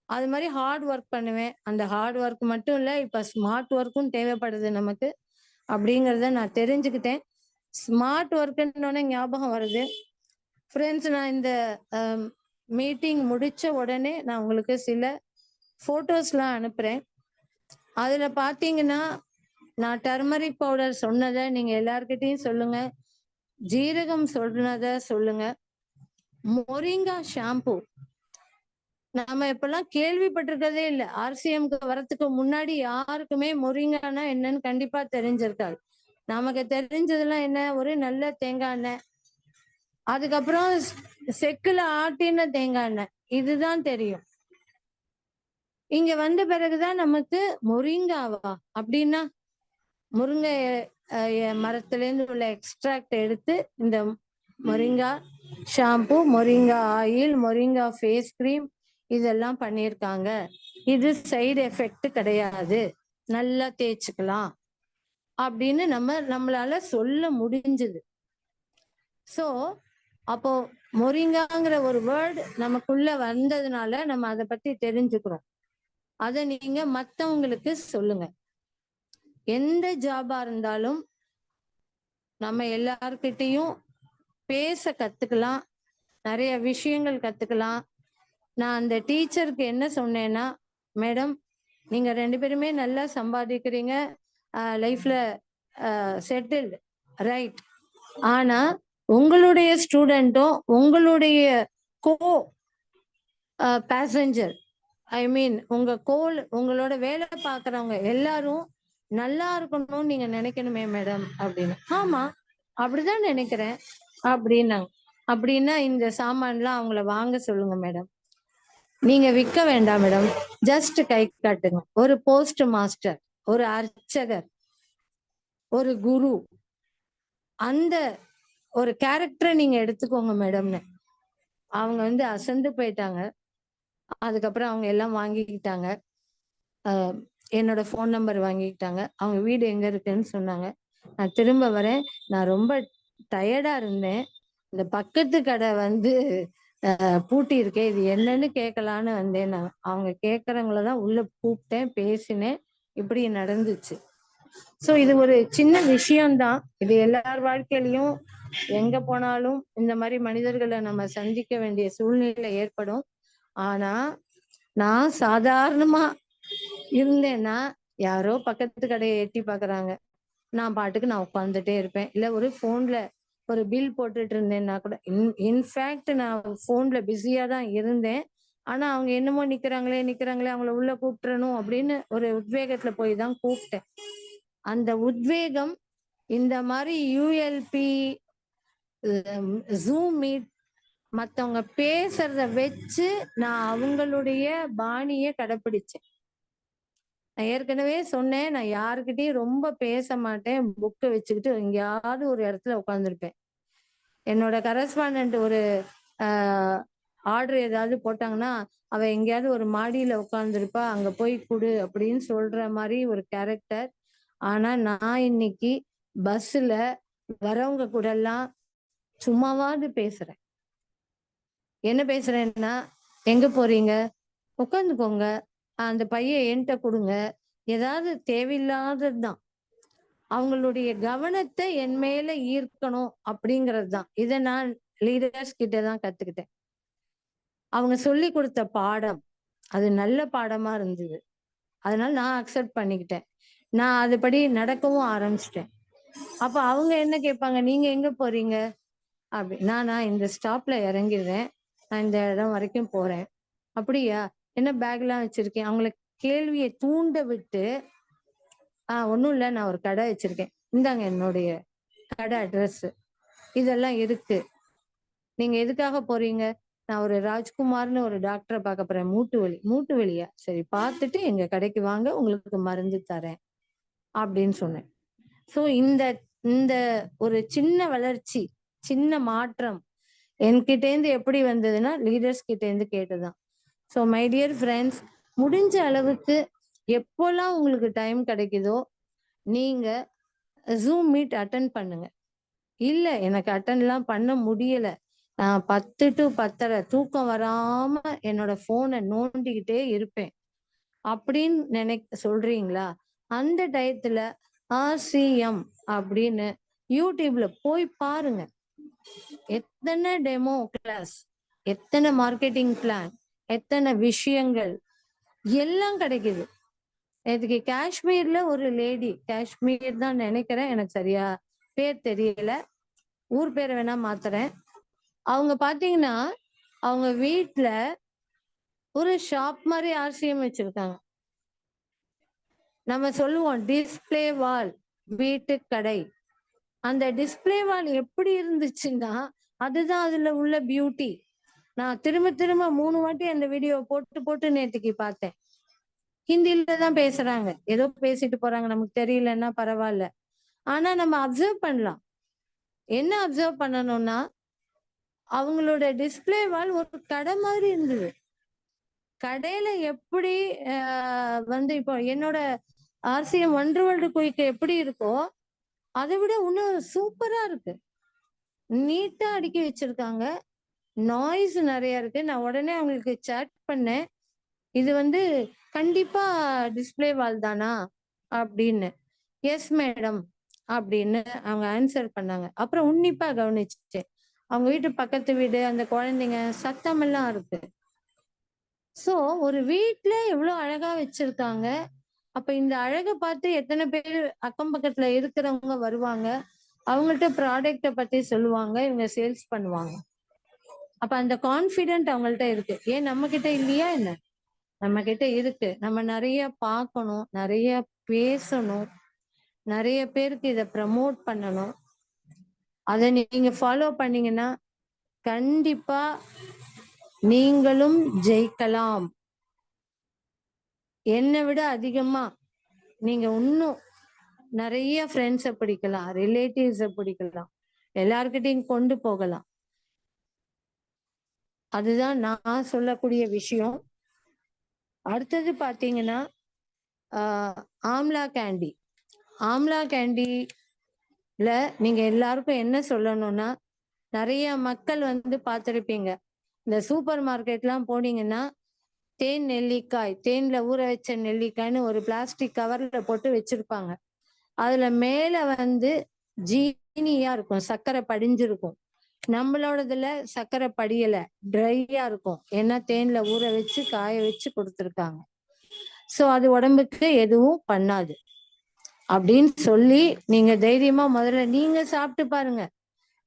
அது மாதிரி ஹார்ட் ஒர்க் பண்ணுவேன். அந்த ஹார்ட் ஒர்க் மட்டும் இல்லை, இப்போ ஸ்மார்ட் ஒர்க்கும் தேவைப்படுது நமக்கு அப்படிங்கிறத நான் தெரிஞ்சுக்கிட்டேன். ஸ்மார்ட் ஒர்க்குன்னொன்னே ஞாபகம் வருது. ஃப்ரெண்ட்ஸ், நான் இந்த மீட்டிங் முடிச்ச உடனே நான் உங்களுக்கு சில ஃபோட்டோஸ்லாம் அனுப்புகிறேன். அதில் பார்த்தீங்கன்னா, நான் டர்மரிக் பவுடர் சொன்னதை நீங்கள் எல்லார்கிட்டையும் சொல்லுங்க. ஜீரகம் சொன்னதை சொல்லுங்க. மொரிங்கா ஷாம்பு நாம இப்பெல்லாம் கேள்விப்பட்டிருக்கதே இல்லை. RCMக்கு வரத்துக்கு முன்னாடி யாருக்குமே மொரிங்கானா என்னன்னு கண்டிப்பா தெரிஞ்சிருக்காது. நமக்கு தெரிஞ்சதெல்லாம் என்ன, ஒரு நல்ல தேங்காய் எண்ணெய், அதுக்கப்புறம் செக்குல ஆட்டின தேங்காய் எண்ணெய், இதுதான் தெரியும். இங்க வந்த பிறகுதான் நமக்கு மொரிங்காவா அப்படின்னா, முருங்கை மரத்திலேருந்து உள்ள எக்ஸ்ட்ராக்ட் எடுத்து இந்த moringa shampoo, moringa oil, moringa face cream இதெல்லாம் பண்ணியிருக்காங்க. இது சைடு எஃபெக்ட் கிடையாது, நல்லா தேய்ச்சிக்கலாம் அப்படின்னு நம்மளால சொல்ல முடிஞ்சது. ஸோ அப்போ மொரிங்காங்கிற ஒரு வேர்டு நமக்குள்ள வந்ததுனால நம்ம அதை பத்தி தெரிஞ்சுக்கிறோம். அதை நீங்க மற்றவங்களுக்கு சொல்லுங்க. எந்த ஜாபா இருந்தாலும் நம்ம எல்லார்கிட்டையும் பேச கத்துக்கலாம், நிறைய விஷயங்கள் கத்துக்கலாம். நான் அந்த டீச்சருக்கு என்ன சொன்னேன்னா, மேடம் நீங்க 2 பேருமே நல்லா சம்பாதிக்கிறீங்க, லைஃப்ல செட்டில்டு, ரைட். ஆனா உங்களுடைய ஸ்டூடெண்ட்டும் உங்களுடைய கோ பேசஞ்சர், ஐ மீன் உங்களோட வேலை பார்க்குறவங்க எல்லாரும் நல்லா இருக்கணும்னு நீங்க நினைக்கணுமே மேடம் அப்படின்னு. ஆமா, அப்படிதான் நினைக்கிறேன் அப்படின்னாங்க. அப்படின்னா இந்த சாமான்லாம் அவங்கள வாங்க சொல்லுங்க மேடம். நீங்க விற்க வேண்டாம் மேடம், ஜஸ்ட் கை காட்டுங்க. ஒரு போஸ்ட் மாஸ்டர், ஒரு அர்ச்சகர், ஒரு குரு, அந்த ஒரு கேரக்டரை நீங்க எடுத்துக்கோங்க மேடம்னு. அவங்க அசந்து போயிட்டாங்க. அதுக்கப்புறம் அவங்க எல்லாம் வாங்கிக்கிட்டாங்க. என்னோட ஃபோன் நம்பர் வாங்கிக்கிட்டாங்க. அவங்க வீடு எங்க இருக்குன்னு சொன்னாங்க. நான் திரும்ப வரேன், நான் ரொம்ப டயர்டா இருந்தேன், இந்த பக்கத்து கடை பூட்டி இருக்கேன், இது என்னன்னு கேட்கலான்னு வந்தேன். நான் அவங்க கேட்கறவங்களதான் உள்ள கூப்பிட்டேன், பேசினேன், இப்படி நடந்துச்சு. ஸோ இது ஒரு சின்ன விஷயம்தான். இது எல்லார் வாழ்க்கையிலையும் எங்க போனாலும் இந்த மாதிரி மனிதர்களை நம்ம சந்திக்க வேண்டிய சூழ்நிலை ஏற்படும். ஆனா நான் சாதாரணமா இருந்தேன்னா யாரோ பக்கத்து கடையை எட்டி பாக்குறாங்க, நான் பாட்டுக்கு நான் உட்காந்துட்டே இருப்பேன். இல்ல ஒரு போன்ல ஒரு பில் போட்டுட்டு இருந்தேன்னா கூட, இன்ஃபேக்ட் நான் போன்ல பிஸியா தான் இருந்தேன். ஆனா அவங்க என்னமோ நிக்கிறாங்களே அவங்கள உள்ள கூப்பிட்டுறணும் அப்படின்னு ஒரு உத்வேகத்துல போய் தான் கூப்பிட்டேன். அந்த உத்வேகம் இந்த மாதிரி ULP, ஜூம் மீட், மத்தவங்க பேசுறத வச்சு நான் அவங்களுடைய பாணியை கடைப்பிடிச்சேன். நான் ஏற்கனவே சொன்னேன், நான் யாருக்கிட்டையும் ரொம்ப பேச மாட்டேன், புக்கை வச்சுக்கிட்டு எங்கேயாவது ஒரு இடத்துல உட்காந்துருப்பேன். என்னோட கரஸ்பாண்டன்ட் ஒரு ஆர்டர் ஏதாவது போட்டாங்கன்னா அவ எங்கேயாவது ஒரு மாடியில உட்காந்துருப்பா, அங்க போய் கொடு அப்படின்னு சொல்ற மாதிரி ஒரு கேரக்டர். ஆனா நான் இன்னைக்கு பஸ்ல வரவங்க கூட எல்லாம் சும்மாவாது பேசுறேன். என்ன பேசுறேன்னா, எங்க போறீங்க, உட்காந்துக்கோங்க, அந்த பையன் என்கிட்ட கொடுங்க, ஏதாவது தேவையில்லாததுதான். அவங்களுடைய கவனத்தை என் மேல ஈர்க்கணும் அப்படிங்கிறது தான். இதை நான் லீடர்ஸ் கிட்ட தான் கத்துக்கிட்டேன். அவங்க சொல்லி கொடுத்த பாடம் அது நல்ல பாடமா இருந்தது. அதனால நான் அக்செப்ட் பண்ணிக்கிட்டேன். நான் அதுபடி நடக்கவும் ஆரம்பிச்சிட்டேன். அப்ப அவங்க என்ன கேட்பாங்க, நீங்க எங்க போறீங்க அப்படி. நான் இந்த ஸ்டாப்ல இறங்கிடுறேன், நான் இந்த இடம் வரைக்கும் போறேன். அப்படியா, என்ன பேக்லாம் வச்சிருக்கேன், அவங்கள கேள்வியை தூண்ட விட்டு, ஒன்றும் இல்லை, நான் ஒரு கடை வச்சிருக்கேன், இந்தாங்க என்னுடைய கடை அட்ரஸ், இதெல்லாம் இருக்கு, நீங்க எதுக்காக போறீங்க, நான் ஒரு ராஜ்குமார்னு ஒரு டாக்டரை பார்க்க போறேன், மூட்டு வலியா, சரி பார்த்துட்டு எங்க கடைக்கு வாங்க, உங்களுக்கு மருந்து தரேன் அப்படின்னு சொன்னேன். ஸோ இந்த ஒரு சின்ன வளர்ச்சி, சின்ன மாற்றம் என்கிட்டேருந்து எப்படி வந்ததுன்னா லீடர்ஸ் கிட்டேருந்து கேட்டுதான். ஸோ மை டியர் ஃப்ரெண்ட்ஸ், முடிஞ்ச அளவுக்கு எப்போல்லாம் உங்களுக்கு டைம் கிடைக்குதோ நீங்க ஜூம் மீட் அட்டன் பண்ணுங்க. இல்ல எனக்கு அட்டன்லாம் பண்ண முடியல, நான் 10 to 10:30 தூக்கம் வராம என்னோட போனை நோண்டிக்கிட்டே இருப்பேன் அப்படின்னு சொல்றீங்களா? அந்த டயத்துல RCM அப்படின்னு யூடியூப்ல போய் பாருங்க. எத்தனை டெமோ கிளாஸ், எத்தனை மார்க்கெட்டிங் பிளான், எத்தனை விஷயங்கள் எல்லாம் கிடைக்குது. இதுக்கு காஷ்மீர்ல ஒரு லேடி, காஷ்மீர் தான் நினைக்கிறேன், எனக்கு சரியா பேர் தெரியல, ஊர் பேரை வேணா மாத்துறேன். அவங்க பாத்தீங்கன்னா அவங்க வீட்டுல ஒரு ஷாப் மாதிரி RCM வச்சிருக்காங்க. நம்ம சொல்லுவோம் டிஸ்பிளே வால், வீட்டு கடை. அந்த டிஸ்பிளே வால் எப்படி இருந்துச்சுன்னா அதுதான் அதுல உள்ள பியூட்டி. நான் திரும்ப திரும்ப 3 வாட்டி அந்த வீடியோ போட்டு போட்டு நேற்றுக்கு பார்த்தேன். ஹிந்தியில தான் பேசுறாங்க, ஏதோ பேசிட்டு போறாங்க, நமக்கு தெரியலன்னா பரவாயில்ல. ஆனா நம்ம அப்சர்வ் பண்ணலாம். என்ன அப்சர்வ் பண்ணணும்னா அவங்களோட டிஸ்பிளே வால் ஒரு கடை மாதிரி இருந்தது. கடையில எப்படி இப்போ என்னோட RCM ஒண்டர் வேர்ல்டு குயிக் எப்படி இருக்கோ அதை விட இன்னும் சூப்பரா இருக்கு. நீட்டா அடுக்கி வச்சிருக்காங்க. நாய்ஸ் நிறைய இருக்கு. நான் உடனே அவங்களுக்கு சேட் பண்ணேன், இது கண்டிப்பா டிஸ்பிளே வால் தானா அப்படின்னு. எஸ் மேடம் அப்படின்னு அவங்க ஆன்சர் பண்ணாங்க. அப்புறம் உன்னிப்பா கவனிச்சேன், அவங்க வீட்டு பக்கத்து வீடு, அந்த குழந்தைங்க சத்தம் எல்லாம் இருக்கு. சோ ஒரு வீட்டுல எவ்வளவு அழகா வச்சிருக்காங்க. அப்ப இந்த அழகை பார்த்து எத்தனை பேர் அக்கம் பக்கத்துல இருக்கிறவங்க வருவாங்க, அவங்கள்ட்ட ப்ராடக்ட பத்தி சொல்லுவாங்க, இவங்க சேல்ஸ் பண்ணுவாங்க. அப்ப அந்த கான்பிடென்ட் அவங்கள்ட்ட இருக்கு. ஏன் நம்ம கிட்ட இல்லையா என்ன? நம்ம கிட்ட இருக்கு. நம்ம நிறைய பார்க்கணும், நிறைய பேசணும், நிறைய பேருக்கு இதை ப்ரமோட் பண்ணணும். அதை நீங்க ஃபாலோ பண்ணீங்கன்னா கண்டிப்பா நீங்களும் ஜெயிக்கலாம். என்னை விட அதிகமா நீங்க இன்னும் நிறைய ஃப்ரெண்ட்ஸை பிடிக்கலாம், ரிலேட்டிவ்ஸை பிடிக்கலாம், எல்லார்கிட்டையும் கொண்டு போகலாம். அதுதான் நான் சொல்லக்கூடிய விஷயம். அடுத்தது பாத்தீங்கன்னா ஆம்லா கேண்டி. ஆம்லா கேண்டில நீங்க எல்லாருக்கும் என்ன சொல்லணும்னா, நிறைய மக்கள் பார்த்திருப்பீங்க, இந்த சூப்பர் மார்க்கெட்லாம் போனீங்கன்னா தேன் நெல்லிக்காய், தேன்ல ஊற வச்ச நெல்லிக்காய்ன்னு ஒரு பிளாஸ்டிக் கவர்ல போட்டு வச்சிருப்பாங்க. அதுல மேல ஜீனியா இருக்கும், சர்க்கரை படிஞ்சிருக்கும். நம்மளோடதுல சர்க்கரை படியல, ட்ரையா இருக்கும். ஏன்னா தேன்ல ஊற வச்சு காய வச்சு கொடுத்துருக்காங்க. சோ அது உடம்புக்கு எதுவும் பண்ணாது அப்படின்னு சொல்லி நீங்க தைரியமா முதல்ல நீங்க சாப்பிட்டு பாருங்க.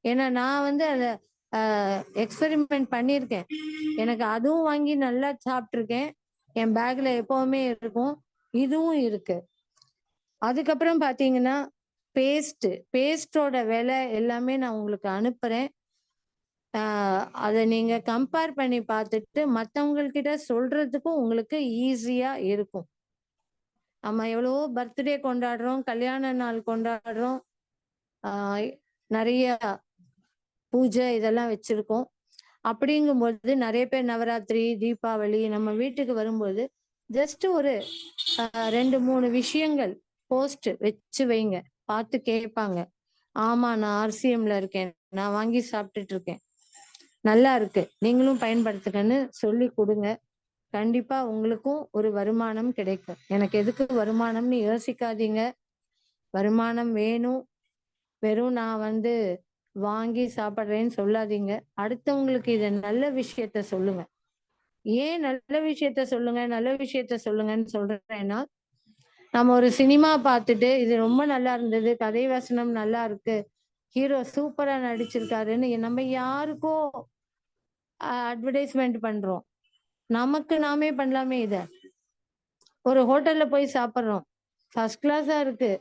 ஏன்னா நான் அதை எக்ஸ்பெரிமெண்ட் பண்ணியிருக்கேன். எனக்கு அதுவும் வாங்கி நல்லா சாப்பிட்டுருக்கேன். என் பேக்ல எப்பவுமே இருக்கும், இதுவும் இருக்கு. அதுக்கப்புறம் பாத்தீங்கன்னா பேஸ்டோட விலை எல்லாமே நான் உங்களுக்கு அனுப்புறேன். அதை நீங்க கம்பேர் பண்ணி பார்த்துட்டு மற்றவங்கக்கிட்ட சொல்றதுக்கும் உங்களுக்கு ஈஸியா இருக்கும். நம்ம எவ்வளவோ பர்த்டே கொண்டாடுறோம், கல்யாண நாள் கொண்டாடுறோம், நிறைய பூஜை இதெல்லாம் வச்சிருக்கோம். அப்படிங்கும்போது நிறைய பேர் நவராத்திரி, தீபாவளி நம்ம வீட்டுக்கு வரும்போது ஜஸ்ட் ஒரு 2-3 விஷயங்கள் போஸ்ட் வச்சு வைங்க, பார்த்து கேட்பாங்க. ஆமா நான் RCMல இருக்கேன், நான் வாங்கி சாப்பிட்டுட்டு இருக்கேன், நல்லா இருக்கு, நீங்களும் பயன்படுத்துங்கன்னு சொல்லி கொடுங்க. கண்டிப்பா உங்களுக்கும் ஒரு வருமானம் கிடைக்கும். எனக்கு எதுக்கு வருமானம்னு யோசிக்காதீங்க. வருமானம் வேணும், வெறும் நான் வாங்கி சாப்பிட்றேன்னு சொல்லாதீங்க. அடுத்தவங்களுக்கு இதை நல்ல விஷயத்த சொல்லுங்க. ஏன் நல்ல விஷயத்த சொல்லுங்க, நல்ல விஷயத்த சொல்லுங்கன்னு சொல்றேன்னா, நம்ம ஒரு சினிமா பார்த்துட்டு இது ரொம்ப நல்லா இருந்தது, கதை வசனம் நல்லா இருக்கு, ஹீரோ சூப்பரா நடிச்சிருக்காருன்னு நம்ம யாருக்கோ அட்வர்டைஸ்மெண்ட் பண்றோம். நமக்கு நாமே பண்ணலாமே. ஒரு ஹோட்டல்ல போய் சாப்பிட்றோம், ஃபர்ஸ்ட் கிளாஸா இருக்கு,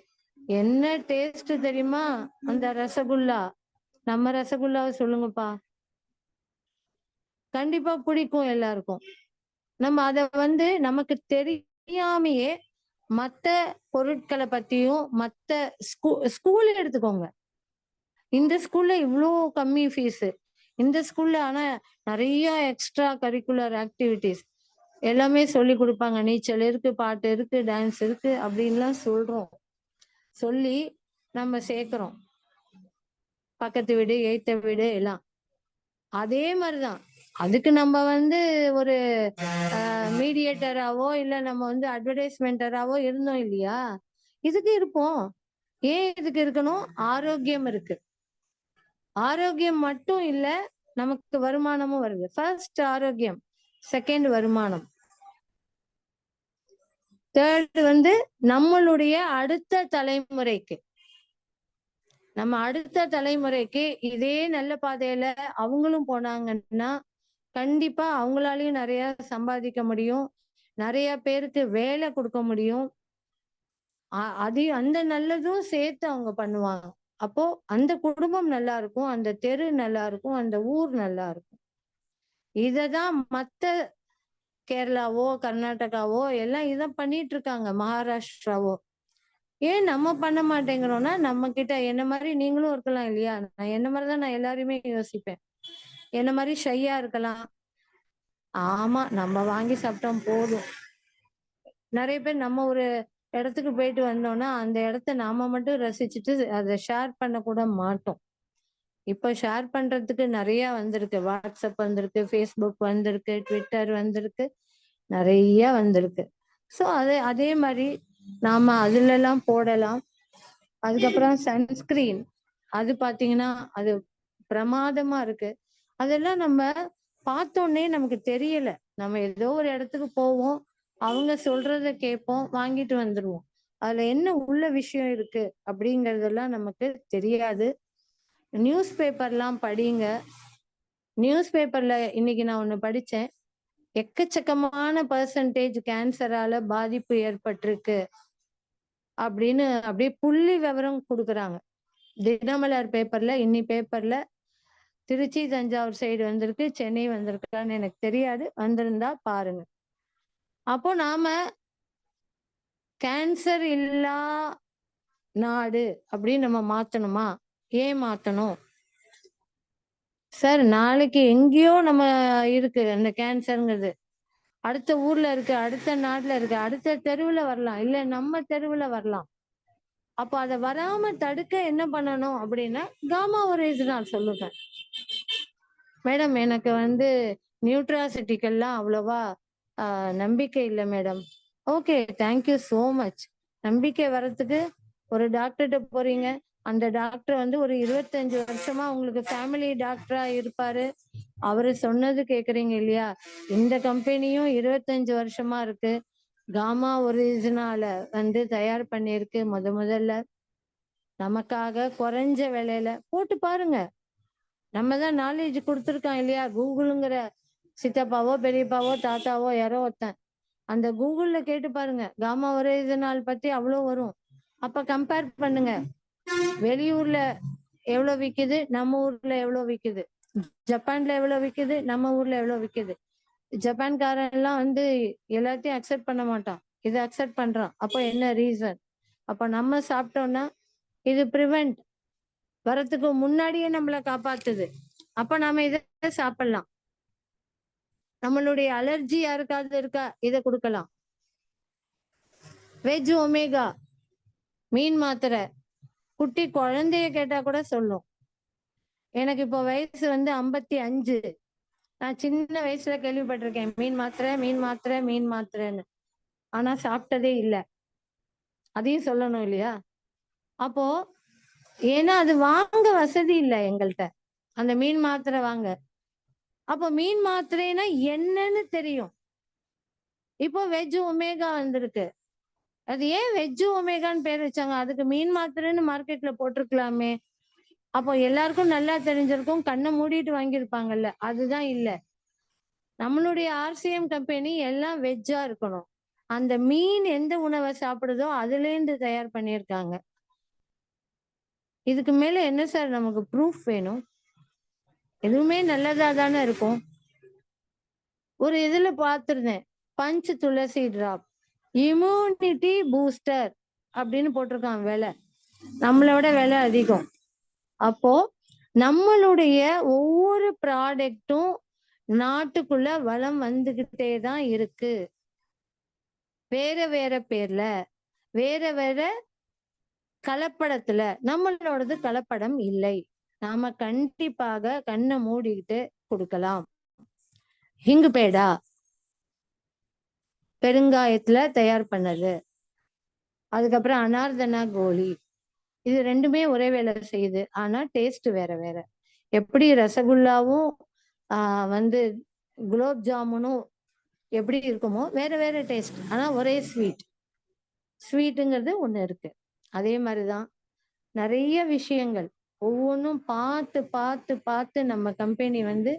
என்ன டேஸ்ட் தெரியுமா அந்த ரசகுல்லா, நம்ம ரசகுல்லாவை சொல்லுங்கப்பா, கண்டிப்பா பிடிக்கும் எல்லாருக்கும். நம்ம அதை நமக்கு தெரியாமையே மற்ற பொருட்களை பத்தியும், மற்ற ஸ்கூல் எடுத்துக்கோங்க. இந்த ஸ்கூல்ல இவ்வளோ கம்மி ஃபீஸ், இந்த ஸ்கூல்ல ஆனா நிறைய எக்ஸ்ட்ரா கரிக்குலர் ஆக்டிவிட்டிஸ். எல்லாமே சொல்லி கொடுப்பாங்க. நீச்சல் இருக்கு, பாட்டு இருக்கு, டான்ஸ் இருக்கு அப்படின்லாம் சொல்றோம். சொல்லி நம்ம சேர்க்கிறோம். பக்கத்து வீடு, எய்த்த வீடு எல்லாம். அதே மாதிரிதான். அதுக்கு நம்ம வந்து ஒரு மீடியேட்டராவோ இல்ல நம்ம வந்து அட்வர்டைஸ்மெண்டராவோ இருந்தோம் இல்லையா? இதுக்கு இருப்போம். ஏன் இதுக்கு இருக்கணும்? ஆரோக்கியம் இருக்கு. ஆரோக்கியம் மட்டும் இல்ல, நமக்கு வருமானமும் வருது. ஃபர்ஸ்ட் ஆரோக்கியம், செகண்ட் வருமானம், தேர்ட் வந்து நம்மளுடைய அடுத்த தலைமுறைக்கு, நம்ம அடுத்த தலைமுறைக்கு இதே நல்ல பாதையில அவங்களும் போனாங்கன்னா கண்டிப்பா அவங்களாலையும் நிறைய சம்பாதிக்க முடியும். நிறைய பேருக்கு வேலை கொடுக்க முடியும். அதையும் அந்த நல்லதும் சேர்த்து அவங்க பண்ணுவாங்க. அப்போ அந்த குடும்பம் நல்லா இருக்கும், அந்த தெரு நல்லா இருக்கும், அந்த ஊர் நல்லா இருக்கும். இததான் மத்த கேரளாவோ கர்நாடகாவோ எல்லாம் இதை பண்ணிட்டு இருக்காங்க, மகாராஷ்டிராவோ. ஏன் நம்ம பண்ண மாட்டேங்கிறோம்னா, நம்ம கிட்ட என்ன மாதிரி நீங்களும் இருக்கலாம் இல்லையா? நான் என்ன மாதிரிதான் நான் எல்லாரையுமே யோசிப்பேன். என்ன மாதிரி ஷையா இருக்கலாம். ஆமா, நம்ம வாங்கி சாப்பிட்டோம் போதும். நிறைய பேர் நம்ம ஒரு இடத்துக்கு போயிட்டு வந்தோம்னா அந்த இடத்த நாம மட்டும் ரசிச்சுட்டு அதை ஷேர் பண்ண கூட மாட்டோம். இப்ப ஷேர் பண்றதுக்கு நிறைய வந்திருக்கு. வாட்ஸ்அப் வந்திருக்கு, ஃபேஸ்புக் வந்திருக்கு, ட்விட்டர் வந்திருக்கு, நிறைய வந்திருக்கு. ஸோ அதே மாதிரி நாம அதுல எல்லாம் போடலாம். அதுக்கப்புறம் சன்ஸ்கிரீன், அது பாத்தீங்கன்னா அது பிரமாதமா இருக்கு. அதெல்லாம் நம்ம பார்த்தோன்னே நமக்கு தெரியல. நம்ம ஏதோ ஒரு இடத்துக்கு போவோம், அவங்க சொல்றத கேட்போம், வாங்கிட்டு வந்துருவோம். அதுல என்ன உள்ள விஷயம் இருக்கு அப்படிங்கறதெல்லாம் நமக்கு தெரியாது. நியூஸ் பேப்பர்லாம் படிங்க. நியூஸ் பேப்பர்ல இன்னைக்கு நான் ஒண்ணு படிச்சேன். எக்கச்சக்கமான பெர்சன்டேஜ் கேன்சரால பாதிப்பு ஏற்பட்டிருக்கு அப்படின்னு அப்படியே புள்ளி விவரம் கொடுக்குறாங்க. தினமலர் பேப்பர்ல, இன்னி பேப்பர்ல திருச்சி, தஞ்சாவூர் சைடு வந்திருக்கு, சென்னை வந்திருக்கான்னு எனக்கு தெரியாது. வந்திருந்தா பாருங்க. அப்போ நாம கேன்சர் இல்லா நாடு அப்படின்னு நம்ம மாத்தணுமா? ஏன் மாத்தணும் சார்? நாளைக்கு எங்கேயோ நம்ம இருக்கு அந்த கேன்சருங்கிறது, அடுத்த ஊர்ல இருக்கு, அடுத்த நாட்டுல இருக்கு, அடுத்த தெருவுல வரலாம், இல்ல நம்ம தெருவுல வரலாம். அப்ப அதை வராம தடுக்க என்ன பண்ணணும் அப்படின்னா, காமா ஒரேஸ் நான் சொல்லுவேன். மேடம், எனக்கு வந்து நியூட்ராசிட்டிக்கெல்லாம் அவ்வளவா நம்பிக்கை இல்லை madam. Okay, thank you so much. நம்பிக்கை வர்றதுக்கு ஒரு டாக்டர்கிட்ட போறீங்க, அந்த டாக்டர் வந்து ஒரு 25 வருஷமா உங்களுக்கு ஃபேமிலி டாக்டரா இருப்பாரு, அவரு சொன்னது கேக்குறீங்க இல்லையா? இந்த கம்பெனியும் 25 வருஷமா இருக்கு. காமா ஒரிஜினால வந்து தயார் பண்ணியிருக்கு. முதல்ல நமக்காக குறைஞ்ச விலையில போட்டு பாருங்க. நம்ம தான் நாலேஜ் கொடுத்துருக்கான் இல்லையா? கூகுளுங்கிற சித்தப்பாவோ பெரியப்பாவோ தாத்தாவோ யாரோ ஒருத்தன் அந்த கூகுள்ல கேட்டு பாருங்க, காமா ஒரிஜினல் பத்தி அவ்வளோ வரும். அப்ப கம்பேர் பண்ணுங்க, வெளியூர்ல எவ்வளவு விக்குது, நம்ம ஊர்ல எவ்வளவு விக்குது, ஜப்பான்ல எவ்வளவு விக்குது, நம்ம ஊர்ல எவ்வளவு விக்குது. ஜப்பான்காரன் எல்லாம் வந்து எல்லாத்தையும் அக்செப்ட் பண்ண மாட்டான், இதை அக்செப்ட் பண்றான். அப்போ என்ன ரீசன்? அப்ப நம்ம சாப்பிட்டோம்னா இது ப்ரிவென்ட் வரத்துக்கு முன்னாடியே நம்மளை காப்பாத்துது. அப்ப நாம இதை சாப்பிடலாம். நம்மளுடைய அலர்ஜி யாருக்காவது இருக்கா, இதை கொடுக்கலாம். வெஜ் ஒமேகா மீன் மாத்திரை குட்டி குழந்தைய கேட்டா கூட சொல்லும். எனக்கு இப்போ வயசு வந்து 55. நான் சின்ன வயசுல கேள்விப்பட்டிருக்கேன், மீன் மாத்திரை மீன் மாத்திரை மீன் மாத்திரைன்னு. ஆனா சாப்பிட்டதே இல்லை. அதையும் சொல்லணும் இல்லையா? அப்போ ஏன்னா அது வாங்க வசதி இல்லை எங்கள்கிட்ட, அந்த மீன் மாத்திரை வாங்க. அப்போ மீன் மாத்திரைன்னா என்னன்னு தெரியும். இப்போ வெஜ் ஒமேகா வந்திருக்கு. அது ஏன் வெஜ் ஒமேகான்னு பேர் வச்சாங்க? அதுக்கு மீன் மாத்திரைன்னு மார்க்கெட்ல போட்டிருக்கலாமே. அப்போ எல்லாருக்கும் நல்லா தெரிஞ்சிருக்கும், கண்ணை மூடிட்டு வாங்கியிருப்பாங்கல்ல. அதுதான் இல்லை. நம்மளுடைய ஆர்சிஎம் கம்பெனி எல்லாம் வெஜ்ஜா இருக்கணும். அந்த மீன் எந்த உணவை சாப்பிடுதோ அதுல இருந்து தயார் பண்ணியிருக்காங்க. இதுக்கு மேல என்ன சார் நமக்கு ப்ரூஃப் வேணும்? எதுவுமே நல்லதா தானே இருக்கும். ஒரு இதுல பார்த்திருந்தேன், பஞ்ச் துளசி டிராப் இம்யூனிட்டி பூஸ்டர் அப்படின்னு போட்டிருக்கான். விலை நம்மளோட விலை அதிகம். அப்போ நம்மளுடைய ஒவ்வொரு ப்ராடக்டும் நாட்டுக்குள்ள வளம் வந்துகிட்டே தான் இருக்கு. வேற வேற பேர்ல, வேற வேற கலப்படத்துல. நம்மளோடது கலப்படம் இல்லை. நாம கண்டிப்பாக கண்ணை மூடிக்கிட்டு கொடுக்கலாம். ஹிங்கு பேடா பெருங்காயத்துல தயார் பண்ணது. அதுக்கப்புறம் அனார்தனா கோலி. இது ரெண்டுமே ஒரே வேலை செய்யுது. ஆனா டேஸ்ட் வேற வேற. எப்படி ரசகுல்லாவும் வந்து குலோப் ஜாமுனும் எப்படி இருக்குமோ வேற வேற டேஸ்ட். ஆனா ஒரே ஸ்வீட். ஸ்வீட்டுங்கிறது ஒண்ணு இருக்கு. அதே மாதிரிதான் நிறைய விஷயங்கள் ஒவ்வொன்றும் பார்த்து பார்த்து பார்த்து நம்ம கம்பெனி வந்து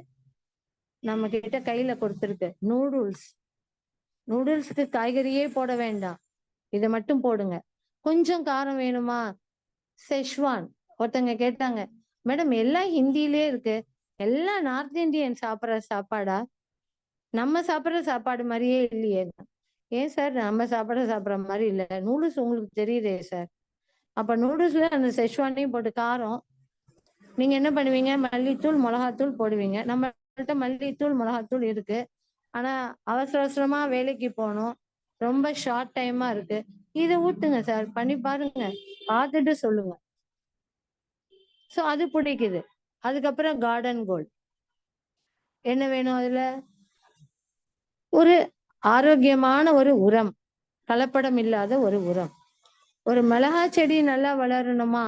நம்ம கிட்ட கையில கொடுத்துருக்கு. நூடுல்ஸ்க்கு காய்கறியே போட வேண்டாம், இதை மட்டும் போடுங்க. கொஞ்சம் காரம் வேணுமா, செஷ்வான். ஒருத்தங்க கேட்டாங்க, மேடம் எல்லாம் ஹிந்தியிலே இருக்கு, எல்லாம் நார்த் இந்தியன் சாப்பிட்ற சாப்பாடா? நம்ம சாப்பிட்ற சாப்பாடு மாதிரியே இல்லையே. ஏன் சார் நம்ம சாப்பிட்ற மாதிரி இல்லை? நூடுல்ஸ் உங்களுக்கு தெரியுதே சார். அப்ப நூடுல்ஸ்ல அந்த செஷ்வானையும் போட்டு காரம். நீங்க என்ன பண்ணுவீங்க, மல்லித்தூள் மிளகாத்தூள் போடுவீங்க. நம்மள்ட்ட மல்லித்தூள் மிளகாத்தூள் இருக்கு. ஆனா அவசர அவசரமா வேலைக்கு போகணும், ரொம்ப ஷார்ட் டைமா இருக்கு. இதை ஊட்டுங்க சார், பண்ணி பாருங்க, பார்த்துட்டு சொல்லுங்க. ஸோ அது பிடிக்குது. அதுக்கப்புறம் கார்டன் கோல்ட் என்ன வேணும், அதுல ஒரு ஆரோக்கியமான ஒரு உரம், கலப்படம் இல்லாத ஒரு உரம். ஒரு மிளகா செடி நல்லா வளரணுமா,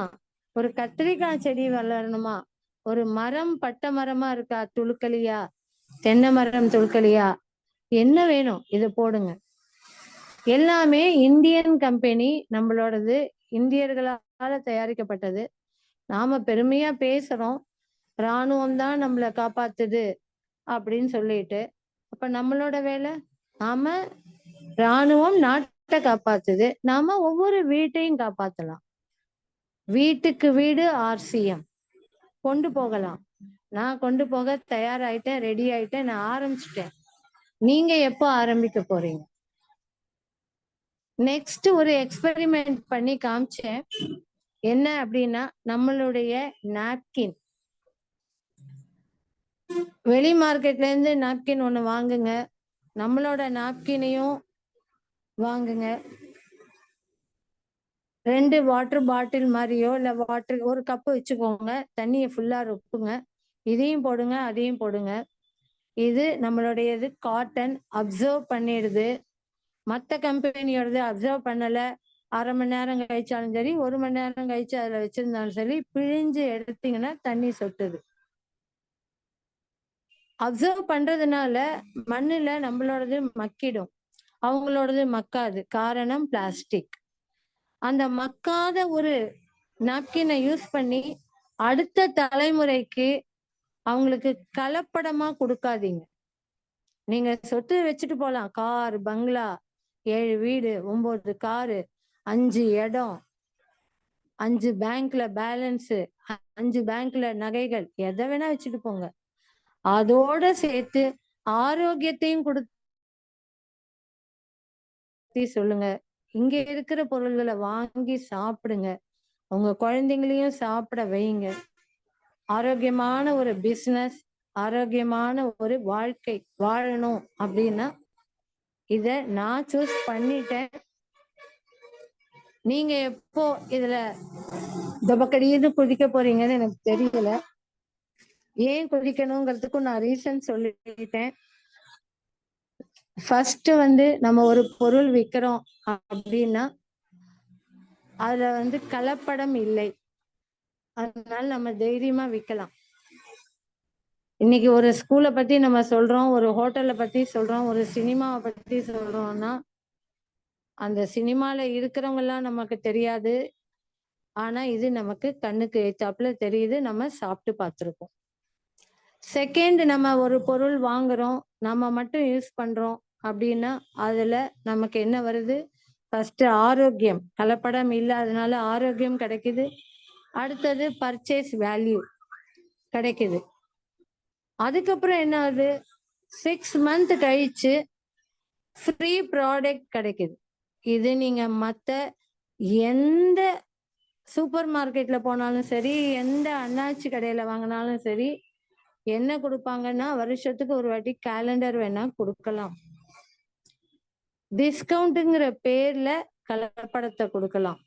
ஒரு கத்திரிக்காய் செடி வளரணுமா, ஒரு மரம் பட்டை மரமா இருக்கா, துளுக்கலியா, தென்னை மரம் துளுக்கலியா, என்ன வேணும் இதை போடுங்க. எல்லாமே இந்தியன் கம்பெனி, நம்மளோடது, இந்தியர்களால தயாரிக்கப்பட்டது. நாம பெருமையா பேசுறோம், இராணுவம் தான் நம்மளை காப்பாத்துது அப்படின்னு சொல்லிட்டு. அப்ப நம்மளோட வேலை, நாம இராணுவம் நாட்டை காப்பாத்துது, நாம ஒவ்வொரு வீட்டையும் காப்பாத்தலாம். வீட்டுக்கு வீடு RCM கொண்டு போகலாம். நான் கொண்டு போக தயாராயிட்டேன், ரெடி ஆயிட்டேன், நான் ஆரம்பிச்சிட்டேன். நீங்க எப்போ ஆரம்பிக்க போறீங்க? நெக்ஸ்ட் ஒரு எக்ஸ்பெரிமெண்ட் பண்ணி காமிச்சேன். என்ன அப்படின்னா, நம்மளுடைய நாப்கின், வெளி மார்க்கெட்ல இருந்து நாப்கின் ஒண்ணு வாங்குங்க, நம்மளோட நாப்கினையும் வாங்குங்க. 2 வாட்டர் பாட்டில் மாதிரியோ இல்ல வாட்டர் ஒரு கப்பு வச்சுக்கோங்க, தண்ணியை ஃபுல்லா ரொப்புங்க, இதையும் போடுங்க அதையும் போடுங்க. இது நம்மளுடையது காட்டன், அப்சர்வ் பண்ணிடுது. மற்ற கம்பெனியோடது அப்சர்வ் பண்ணல, அரை மணி நேரம் கழிச்சாலும் சரி, 1 மணி நேரம் கழிச்சு அதுல வச்சிருந்தாலும் சரி, பிழிஞ்சு எடுத்தீங்கன்னா தண்ணி சொட்டுது. அப்சர்வ் பண்றதுனால மண்ணுல நம்மளோடது மக்கிடும், அவங்களோடது மக்காது. காரணம் பிளாஸ்டிக். அந்த மக்காத ஒரு நாப்கினை யூஸ் பண்ணி அடுத்த தலைமுறைக்கு அவங்களுக்கு கலப்படமா கொடுக்காதீங்க. நீங்க சொத்து வச்சுட்டு போலாம், கார், பங்களா, 7 வீடு, 9 காரு, 5 இடம், 5 பேங்க்ல பேலன்ஸ், 5 பேங்க்ல நகைகள், எதை வேணா வச்சுட்டு போங்க. அதோட சேர்த்து ஆரோக்கியத்தையும் கொடுத்து சொல்லுங்க, இங்க இருக்கிற பொருள்களை வாங்கி சாப்பிடுங்க, உங்க குழந்தைங்களையும் சாப்பிட வைங்க. ஆரோக்கியமான ஒரு பிசினஸ், ஆரோக்கியமான ஒரு வாழ்க்கை வாழணும் அப்படின்னா இத நான் சூஸ் பண்ணிட்டேன். நீங்க எப்போ இதுல தபக்கடின்னு குதிக்க போறீங்கன்னு எனக்கு தெரியல. ஏன் குதிக்கணுங்கிறதுக்கும் நான் ரீசன் சொல்லிட்டேன். ஃபர்ஸ்ட் வந்து நம்ம ஒரு பொருள் விற்கிறோம் அப்படின்னா அதுல கலப்படம் இல்லை, அதனால நம்ம தைரியமா விற்கலாம். இன்னைக்கு ஒரு ஸ்கூலை பத்தி நம்ம சொல்றோம், ஒரு ஹோட்டலை பத்தி சொல்றோம், ஒரு சினிமாவை பத்தி சொல்றோம்னா அந்த சினிமால இருக்கிறவங்க எல்லாம் நமக்கு தெரியாது, ஆனா இது நமக்கு கண்ணுக்கு ஏத்தாப்புல தெரியுது, நம்ம சாப்பிட்டு பார்த்துருக்கோம். செகண்ட், நம்ம ஒரு பொருள் வாங்குறோம், நம்ம மட்டும் யூஸ் பண்றோம் அப்படின்னா அதுல நமக்கு என்ன வருது, ஃபர்ஸ்ட் ஆரோக்கியம், கலப்படம் இல்லாதனால ஆரோக்கியம் கிடைக்குது. அடுத்தது பர்ச்சேஸ் வேல்யூ கிடைக்குது. அதுக்கப்புறம் என்ன ஆகுது, 6 மந்த் கழிச்சு ஃப்ரீ ப்ராடக்ட் கிடைக்குது. இது நீங்க மத்த எந்த சூப்பர் மார்க்கெட்ல போனாலும் சரி, எந்த அண்ணாச்சி கடையில வாங்கினாலும் சரி, என்ன கொடுப்பாங்கன்னா வருஷத்துக்கு ஒரு வாட்டி கேலண்டர் வேணா கொடுக்கலாம். டிஸ்கவுண்ட்ங்கிற பேர்ல கலப்படத்தை கொடுக்கலாம்.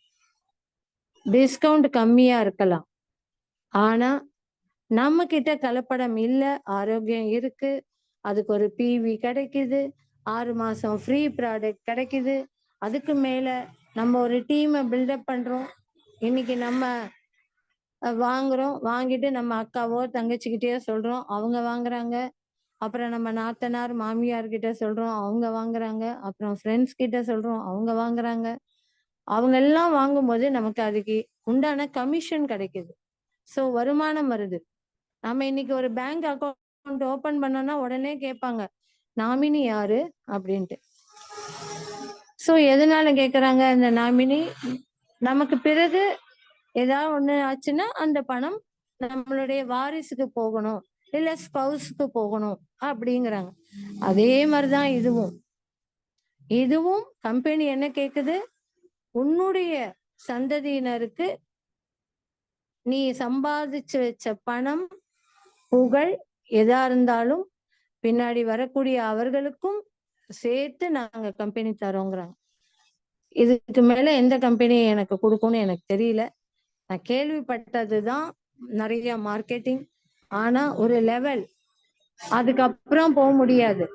டிஸ்கவுண்ட் கம்மியா இருக்கலாம். ஆனா நம்ம கிட்ட கலப்படம் இல்ல, ஆரோக்கியம் இருக்கு, அதுக்கு ஒரு பிவி கிடைக்குது, 6 மாசம் ஃப்ரீ ப்ராடக்ட் கிடைக்குது. அதுக்கு மேல நம்ம ஒரு டீமை பில்டப் பண்றோம். இன்னைக்கு நம்ம வாங்குறோம், வாங்கிட்டு நம்ம அக்காவோ தங்கச்சிக்கிட்டயோ சொல்றோம், அவங்க வாங்குறாங்க. அப்புறம் நம்ம நாத்தனார் மாமியார் கிட்ட சொல்றோம், அவங்க வாங்குறாங்க. அப்புறம் ஃப்ரெண்ட்ஸ் கிட்ட சொல்றோம், அவங்க வாங்குறாங்க. அவங்க எல்லாம் வாங்கும்போது நமக்கு அதுக்கு உண்டான கமிஷன் கிடைக்குது. ஸோ வருமானம் வருது. நம்ம இன்னைக்கு ஒரு பேங்க் அக்கௌண்ட் ஓபன் பண்ணோம்னா உடனே கேட்பாங்க, நாமினி யாரு அப்படின்ட்டு. ஸோ எதனால கேட்கறாங்க? இந்த நாமினி நமக்கு பிறகு ஏதாவது ஒண்ணு ஆச்சுன்னா அந்த பணம் நம்மளுடைய வாரிசுக்கு போகணும், இல்ல ஸ்பௌஸ்க்கு போகணும் அப்படிங்கிறாங்க. அதே மாதிரிதான் இதுவும் கம்பெனி என்ன கேக்குது, உன்னுடைய சந்ததியினருக்கு நீ சம்பாதிச்சு வச்ச பணம், புகழ் எதா இருந்தாலும் பின்னாடி வரக்கூடிய அவர்களுக்கும் சேர்த்து நாங்க கம்பெனி தரோங்கிறாங்க. இதுக்கு மேல எந்த கம்பெனி எனக்கு கொடுக்கும்னு எனக்கு தெரியல. நான் கேள்விப்பட்டதுதான் நிறைய மார்க்கெட்டிங். ஆனா ஒரு லெவல், அதுக்கப்புறம் போக முடியாது.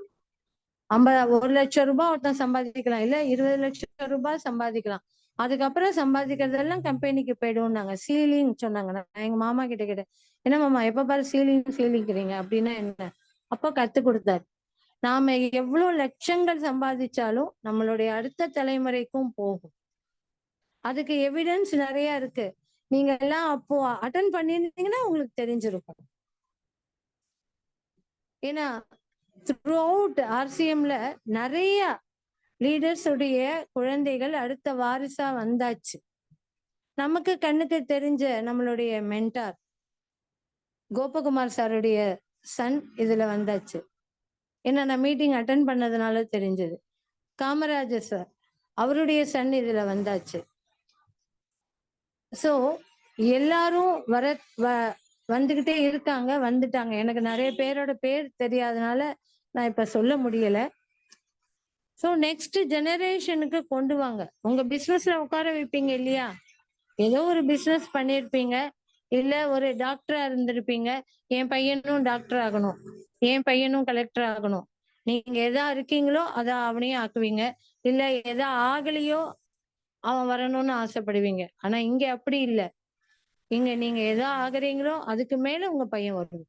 1 லட்சம் ரூபாய் ஒருத்தன் சம்பாதிக்கலாம், இல்ல 20 லட்சம் ரூபாய் சம்பாதிக்கலாம். அதுக்கப்புறம் சம்பாதிக்கிறதெல்லாம் கம்பெனிக்கு போயிடும்னாங்க. சீலிங் சொன்னாங்க. நான் எங்க மாமா கிட்ட கேட்டேன், என்ன மாமா எப்ப பாரு சீலிங்கிறீங்க அப்படின்னா என்ன? அப்ப கத்து கொடுத்தாரு, நாம எவ்வளவு லட்சங்கள் சம்பாதிச்சாலும் நம்மளுடைய அடுத்த தலைமுறைக்கும் போகும். அதுக்கு எவிடன்ஸ் நிறைய இருக்கு. நீங்க எல்லாம் அப்போ அட்டன் பண்ணியிருந்தீங்கன்னா உங்களுக்கு தெரிஞ்சிருக்கும். ஏன்னா த்ரூ அவுட் ஆர்சிஎம்ல நிறைய லீடர்ஸ் உடைய குழந்தைகள் அடுத்த வாரிசா வந்தாச்சு. நமக்கு கண்ணுக்கு தெரிஞ்ச நம்மளுடைய மென்டார் கோபகுமார் சாருடைய சன் இதுல வந்தாச்சு. ஏன்னா நான் மீட்டிங் அட்டன் பண்ணதுனால தெரிஞ்சது. காமராஜர் சார் அவருடைய சன் இதுல வந்தாச்சு. சோ எல்லாரும் வந்துகிட்டே இருக்காங்க, வந்துட்டாங்க. எனக்கு நிறைய பேரோட பேர் தெரியாதனால நான் இப்ப சொல்ல முடியல. சோ நெக்ஸ்ட் ஜெனரேஷனுக்கு கொண்டு வாங்க. உங்க பிசினஸ்ல உட்கார வைப்பீங்க இல்லையா? ஏதோ ஒரு பிசினஸ் பண்ணிருப்பீங்க, இல்ல ஒரு டாக்டரா இருந்திருப்பீங்க. என் பையனும் டாக்டர் ஆகணும், என் பையனும் கலெக்டர் ஆகணும். நீங்க எதா இருக்கீங்களோ அதை அவனையும் ஆக்குவீங்க. இல்ல எதா ஆகலையோ அவன் வரணும்னு ஆசைப்படுவீங்க. ஆனா இங்க அப்படி இல்லை. இங்க நீங்க எதா ஆகுறீங்களோ அதுக்கு மேல உங்க பையன் வரும்.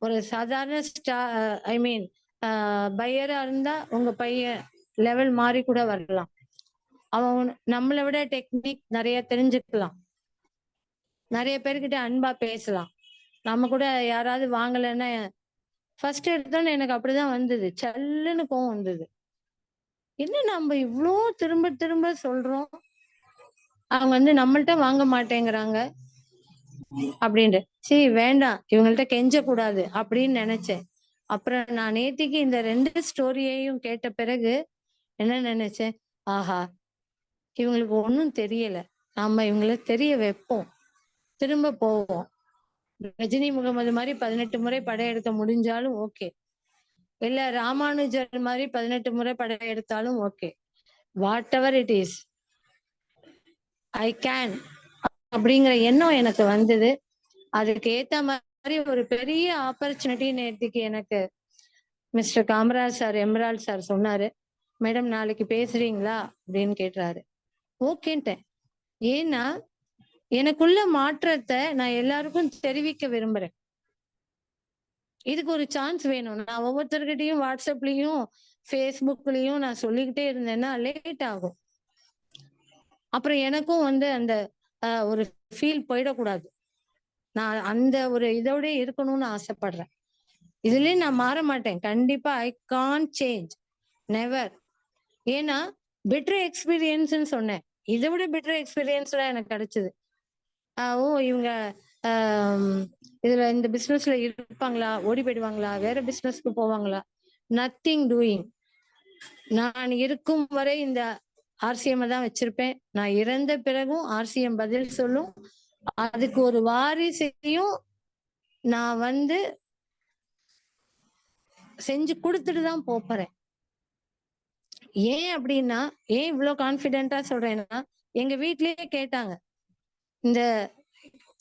ஒரு சாதாரண ஐ மீன் பையரா இருந்தா உங்க பையன் லெவல் மாறி கூட வரலாம். அவன் நம்மளை விட டெக்னிக் நிறைய தெரிஞ்சுக்கலாம், நிறைய பேர்கிட்ட அன்பா பேசலாம். நம்ம கூட யாராவது வாங்கலைன்னா ஃபர்ஸ்ட் எடுத்தோன்னு எனக்கு அப்படிதான் வந்தது, சல்லுன்னு கோவம் வந்தது. என்ன நம்ம இவ்வளோ திரும்ப திரும்ப சொல்றோம், அவங்க நம்மள்ட்ட வாங்க மாட்டேங்கிறாங்க அப்படின்ட்டு. சரி வேண்டாம், இவங்கள்ட்ட கெஞ்ச கூடாது அப்படின்னு நினைச்சேன். அப்புறம் நான் நேத்திக்கு இந்த 2 ஸ்டோரியையும் கேட்ட பிறகு என்ன நினைச்சேன், ஆஹா இவங்களுக்கு ஒன்றும் தெரியல, நாம இவங்கள தெரிய வைப்போம், திரும்ப போவோம். ரஜினி முகமது மாதிரி 18 முறை படையெடுக்க முடிஞ்சாலும் ஓகே, இல்ல ராமானுஜர் மாதிரி 18 முறை படையெடுத்தாலும் okay. Whatever it is, I can அப்படிங்கிற எண்ணம் எனக்கு வந்தது. அதுக்கு ஏத்த மாதிரி ஒரு பெரிய ஆப்பர்ச்சுனிட்டி நேற்றுக்கு எனக்கு mister Kamaraj sir, emerald sir சொன்னாரு, மேடம் நாளைக்கு பேசுறீங்களா அப்படின்னு கேட்டாரு. ஓகேன்ட்டேன். ஏன்னா எனக்குள்ள மாற்றத்தை நான் எல்லாருக்கும் தெரிவிக்க விரும்புறேன். இதுக்கு ஒரு சான்ஸ் வேணும். நான் ஒவ்வொருத்தர்கிட்டையும் வாட்ஸ்அப்லயும் ஃபேஸ்புக்லயும் நான் சொல்லிக்கிட்டே இருந்தேன்னா லேட் ஆகும். அப்புறம் எனக்கும் அந்த ஒரு ஃபீல் போயிடக்கூடாது. நான் அந்த ஒரு இதோட இருக்கணும்னு ஆசைப்படுறேன். இதுலயும் நான் மாற மாட்டேன் கண்டிப்பா. ஐ கான் சேஞ்ச், நெவர். ஏன்னா பெட்டர் எக்ஸ்பீரியன்ஸ்ன்னு சொன்னேன், இதை விட பெட்டர் எக்ஸ்பீரியன்ஸ் தான் எனக்கு கிடைச்சது. ஓ இவங்க இதுல இந்த பிசினஸ்ல இருப்பாங்களா, ஓடி போயிடுவாங்களா, வேற பிசினஸ்க்கு போவாங்களா? Nothing doing. நான் இருக்கும் வரை இந்த ஆர்சிஎம் தான் வச்சிருப்பேன். நான் இறந்த பிறகும் ஆர்சிஎம் பதில் சொல்லும். அதுக்கு ஒரு வாரிசையும் நான் வந்து செஞ்சு கொடுத்துட்டு தான் போறேன். ஏன் அப்படின்னா, ஏன் இவ்வளவு கான்பிடென்டா சொல்றேன்னா, எங்க வீட்லயே கேட்டாங்க. இந்த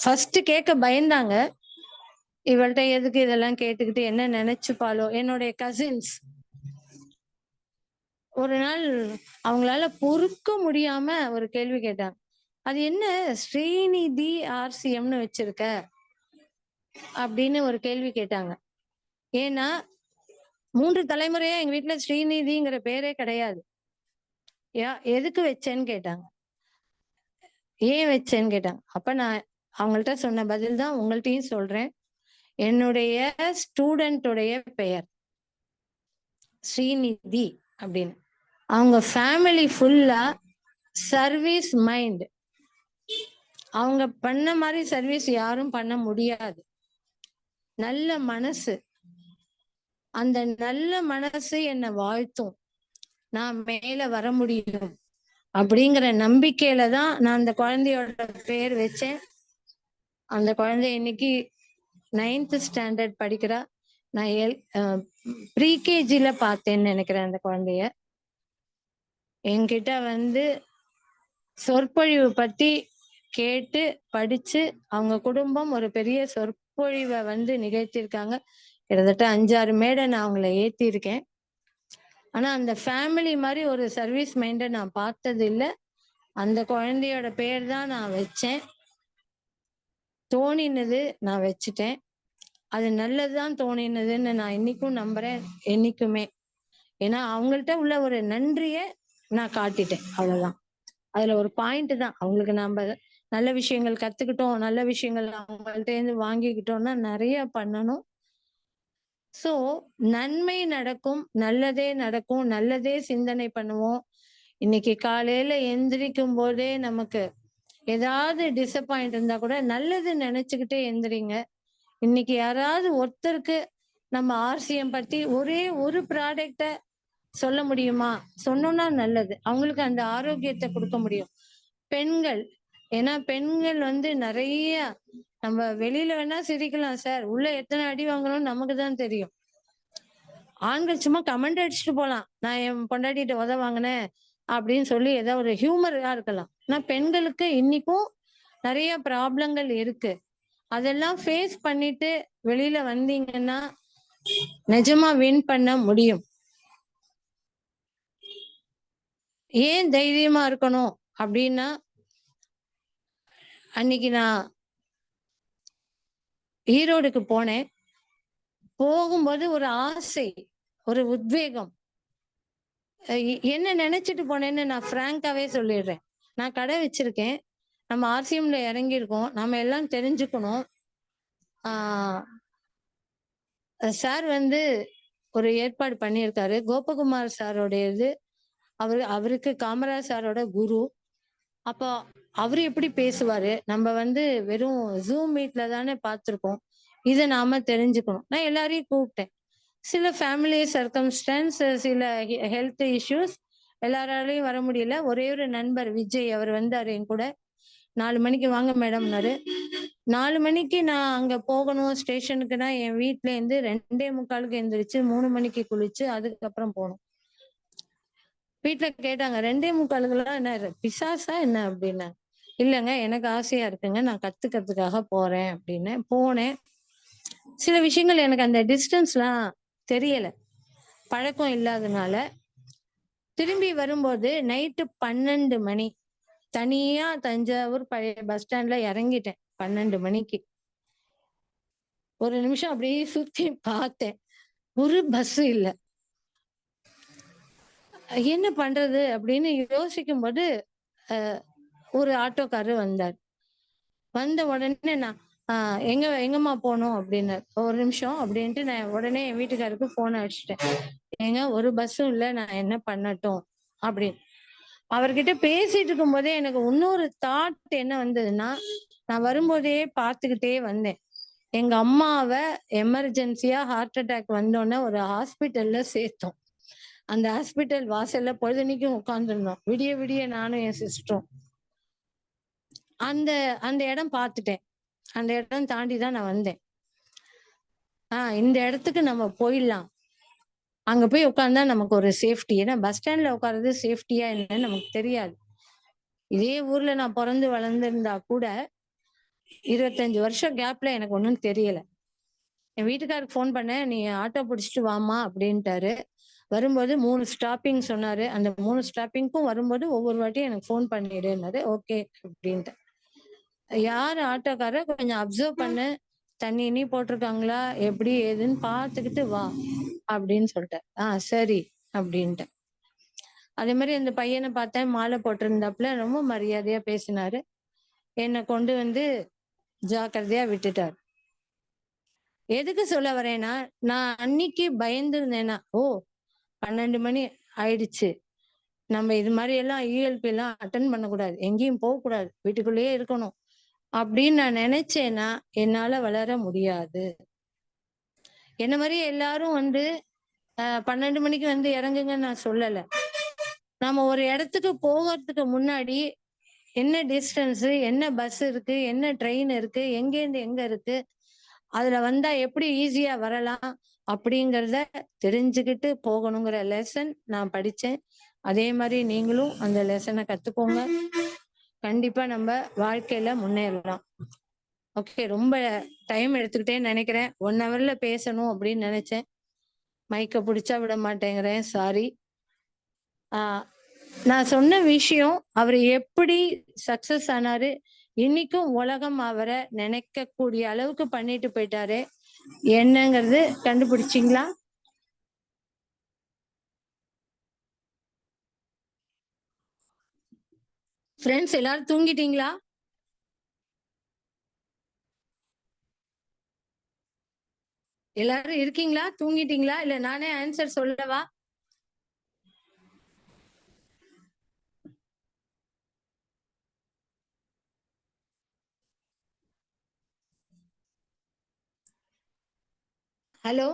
ஃபர்ஸ்ட் கேட்க பயந்தாங்க. இவள்ட்ட எதுக்கு இதெல்லாம் கேட்டுக்கிட்டு என்ன நினைச்சுப்பாளோ? என்னுடைய கசின்ஸ் ஒரு நாள் அவங்களால பொறுக்க முடியாம ஒரு கேள்வி கேட்டாங்க. அது என்ன ஸ்ரீநிதி ஆர்சிஎம்னு வச்சிருக்க அப்படின்னு ஒரு கேள்வி கேட்டாங்க. ஏன்னா 3 தலைமுறையா எங்க வீட்டுல ஸ்ரீநிதிங்கிற பேரே கிடையாது. எதுக்கு வச்சேன்னு கேட்டாங்க. ஏன் வச்சேன்னு கேட்டாங்க. அப்ப நான் அவங்கள்ட்ட சொன்ன பதில் தான் உங்கள்ட்டையும் சொல்றேன். என்னுடைய ஸ்டூடெண்டோடைய பெயர் ஸ்ரீநிதி அப்படின்னு. அவங்க ஃபேமிலி ஃபுல்லா சர்வீஸ் மைண்ட். அவங்க பண்ண மாதிரி சர்வீஸ் யாரும் பண்ண முடியாது. நல்ல மனசு. அந்த நல்ல மனசு என்னை வாழ்த்தும். நான் மேல வர முடியும் அப்படிங்கிற நம்பிக்கையில தான் நான் அந்த குழந்தையோட பேர் வச்சேன். அந்த குழந்தை இன்னைக்கு 9th ஸ்டாண்டர்ட் படிக்கிறா. நான் ப்ரீகேஜில பார்த்தேன்னு நினைக்கிறேன் அந்த குழந்தைய. என்கிட்ட வந்து சொற்பொழிவு பத்தி கேட்டு படிச்சு அவங்க குடும்பம் ஒரு பெரிய சொற்பொழிவை வந்து நிகழ்த்தியிருக்காங்க. கிட்டத்தட்ட 5-6 மேடை நான் அவங்கள ஏத்திருக்கேன். ஆனா அந்த ஃபேமிலி மாதிரி ஒரு சர்வீஸ் மைண்டை நான் பார்த்தது இல்லை. அந்த குழந்தையோட பேர் தான் நான் வச்சேன். தோணினது நான் வச்சுட்டேன். அது நல்லதுதான் தோணினதுன்னு நான் இன்னைக்கும் நம்புறேன், என்னைக்குமே. ஏன்னா அவங்கள்ட்ட உள்ள ஒரு நன்றிய நான் காட்டிட்டேன், அவ்வளவுதான். அதுல ஒரு பாயிண்ட் தான். அவங்களுக்கு நம்ம நல்ல விஷயங்கள் கத்துக்கிட்டோம், நல்ல விஷயங்கள் அவங்கள்ட்ட இருந்து வாங்கிக்கிட்டோம்னா நிறைய பண்ணணும். சோ நன்மை நடக்கும், நல்லதே நடக்கும், நல்லதே சிந்தனை பண்ணுவோம். இன்னைக்கு காலையில எந்திரிக்கும் போதே நமக்கு ஏதாவது டிசப்பாயிண்ட் இருந்தா கூட நல்லது நினைச்சுக்கிட்டே எந்திரிங்க. இன்னைக்கு யாராவது ஒருத்தருக்கு நம்ம ஆர்சிஎம் பத்தி ஒரே ஒரு ப்ராடக்ட சொல்ல முடியுமா? சொன்னோம்னா நல்லது. அவங்களுக்கு அந்த ஆரோக்கியத்தை கொடுக்க முடியும். பெண்கள், ஏன்னா பெண்கள் வந்து நிறைய நம்ம வெளியில வேணா சிரிக்கலாம் சார், உள்ள எத்தனை அடி வாங்கணும்னு நமக்கு தான் தெரியும். ஆண்கள் சும்மா கமெண்ட் அடிச்சுட்டு போலாம், நான் என் பொண்டாட்டிட்ட உத வாங்கினேன் அப்படின்னு சொல்லி ஏதோ ஒரு ஹியூமரா இருக்கலாம். ஆனா பெண்களுக்கு இன்னைக்கும் நிறைய ப்ராப்ளங்கள் இருக்கு. அதெல்லாம் ஃபேஸ் பண்ணிட்டு வெளியில வந்தீங்கன்னா நிஜமா வின் பண்ண முடியும். ஏன் தைரியமா இருக்கணும் அப்படின்னா, அன்னைக்கு நான் ஈரோடுக்கு போனேன். போகும்போது ஒரு ஆசை, ஒரு உத்வேகம். என்ன நினைச்சிட்டு போனேன்னு நான் பிராங்காவே சொல்லிடுறேன். நான் கடை வச்சிருக்கேன், நம்ம ஆர்சிஎம்ல இறங்கியிருக்கோம், நம்ம எல்லாம் தெரிஞ்சுக்கணும். சார் வந்து ஒரு ஏற்பாடு பண்ணியிருக்காரு. கோபகுமார் சாரோடையது. அவருக்கு காமராஜ் சாரோட குரு. அப்போ அவரு எப்படி பேசுவாரு? நம்ம வந்து வெறும் ஜூம் மீட்ல தானே பார்த்திருக்கோம். இதை நாம தெரிஞ்சுக்கணும். நான் எல்லாரையும் கூப்பிட்டேன். சில ஃபேமிலி சர்க்கம்ஸ்டன்ஸ், சில ஹெல்த் இஷ்யூஸ், எல்லாராலையும் வர முடியல. ஒரே ஒரு நண்பர் விஜய், அவர் வந்தாரு என் கூட. 4 மணிக்கு வாங்க மேடம்னாரு. 4 மணிக்கு நான் அங்க போகணும் ஸ்டேஷனுக்குன்னா என் வீட்டுல இருந்து 2:45 எந்திரிச்சு 3 மணிக்கு குளிச்சு அதுக்கப்புறம் போகணும். வீட்டுல கேட்டாங்க, 2:45 என்ன பிசாசா என்ன அப்படின்னா, இல்லைங்க எனக்கு ஆசையா இருக்குங்க, நான் கத்துக்கிறதுக்காக போறேன் அப்படின்னு போனேன். சில விஷயங்கள் எனக்கு அந்த டிஸ்டன்ஸ்லாம் தெரியல, பழக்கம் இல்லாதனால. திரும்பி வரும்போது நைட்டு 12 மணி, தனியா தஞ்சாவூர் பழைய பஸ் ஸ்டாண்ட்ல இறங்கிட்டேன் 12 மணிக்கு. ஒரு நிமிஷம் அப்படியே சுத்தி பார்த்தேன், ஒரு பஸ் இல்லை. என்ன பண்றது அப்படின்னு யோசிக்கும் போது ஒரு ஆட்டோக்காரர் வந்தார். வந்த உடனே நான் எங்கம்மா போகணும் அப்படின்னு, ஒரு நிமிஷம் அப்படின்ட்டு நான் உடனே என் வீட்டுக்காருக்கு போன் அடிச்சிட்டேன். ஏங்க ஒரு பஸ்ஸும் இல்லை, நான் என்ன பண்ணட்டும் அப்படின்னு. அவர்கிட்ட பேசிட்டு இருக்கும் போதே எனக்கு இன்னொரு தாட் என்ன வந்ததுன்னா, நான் வரும்போதே பார்த்துக்கிட்டே வந்தேன். எங்க அம்மாவை எமர்ஜென்சியா ஹார்ட் அட்டாக் வந்தோடனே ஒரு ஹாஸ்பிட்டல்ல சேர்த்தோம். அந்த ஹாஸ்பிட்டல் வாசல்ல பொழுதனைக்கும் உட்காந்துருந்தோம், விடிய விடிய நானும் என் சிஸ்டரும். அந்த அந்த இடம் பார்த்துட்டேன். அந்த இடம் தாண்டி தான் நான் வந்தேன். இந்த இடத்துக்கு நம்ம போயிடலாம். அங்க போய் உட்கார்ந்தா நமக்கு ஒரு சேஃப்டி. ஏன்னா பஸ் ஸ்டாண்ட்ல உட்கார்றது சேஃப்டியா என்னன்னு நமக்கு தெரியாது. இதே ஊர்ல நான் பொறந்து வளர்ந்திருந்தா கூட 25 வருஷம் கேப்ல எனக்கு ஒண்ணும் தெரியல. என் வீட்டுக்காருக்கு ஃபோன் பண்ணேன். "நீ ஆட்டோ புடிச்சிட்டு வாம்மா" அப்படின்ட்டாரு. வரும்போது 3 ஸ்டாப்பிங் சொன்னாரு. அந்த 3 ஸ்டாப்பிங்க்கும் வரும்போது ஒவ்வொரு வாட்டியும் எனக்கு ஃபோன் பண்ணிடுன்னாரு. ஓகே அப்படின்ட்டேன். யாரு ஆட்டோக்காரர் கொஞ்சம் அப்சர்வ் பண்ணு. தண்ணி கிண்ணி போட்டிருக்காங்களா? எப்படி ஏதுன்னு பார்த்துக்கிட்டு வா அப்படின்னு சொல்லிட்டாரு. சரி அப்படின்ட்டேன். அதே மாரி அந்த பையன பார்த்தேன். மாலை போட்டிருந்தாப்புல ரொம்ப மரியாதையா பேசினாரு. என்ன கொண்டு வந்து ஜாக்கிரதையா விட்டுட்டாரு. எதுக்கு சொல்ல வரேன்னா, நான் அன்னைக்கு பயந்திருந்தேன்னா, 12 மணி ஆயிடுச்சு. நம்ம இது மாரி எல்லாம் இஎல்பி எல்லாம் அட்டெண்ட் பண்ணக்கூடாது. எங்கேயும் போகக்கூடாது. வீட்டுக்குள்ளேயே இருக்கணும். அப்படின்னு நான் நினைச்சேன்னா, என்னால வளர முடியாது. என்ன மாரி எல்லாரும் வந்து 12 மணிக்கு வந்து இறங்குங்கன்னு நான் சொல்லல. நம்ம ஒரு இடத்துக்கு போகறதுக்கு முன்னாடி என்ன டிஸ்டன்ஸ், என்ன பஸ் இருக்கு, என்ன ட்ரெயின் இருக்கு, எங்கேருந்து எங்க இருக்கு, அதுல வந்தா எப்படி ஈஸியா வரலாம் அப்படிங்கிறத தெரிஞ்சுக்கிட்டு போகணுங்கிற லெசன் நான் படிச்சேன். அதே மாதிரி நீங்களும் அந்த லெசனை கத்துக்கோங்க. கண்டிப்பா நம்ம வாழ்க்கையில முன்னேறலாம். ஓகே, ரொம்ப டைம் எடுத்துக்கிட்டேன்னு நினைக்கிறேன். 1 ஹவர்ல பேசணும் அப்படின்னு நினைச்சேன். மைக்க பிடிச்சா விட மாட்டேங்கிறேன். சாரி. நான் சொன்ன விஷயம் அவர் எப்படி சக்சஸ் ஆனாரு, இன்னைக்கும் உலகம் அவரை நினைக்கக்கூடிய அளவுக்கு பண்ணிட்டு போயிட்டாரு. என்னங்கிறது கண்டுபிடிச்சிங்களா? ஃப்ரெண்ட்ஸ் எல்லாரும் தூங்கிட்டீங்களா? எல்லாரும் இருக்கீங்களா? தூங்கிட்டீங்களா? இல்ல நானே ஆன்சர் சொல்லவா? ஹலோ.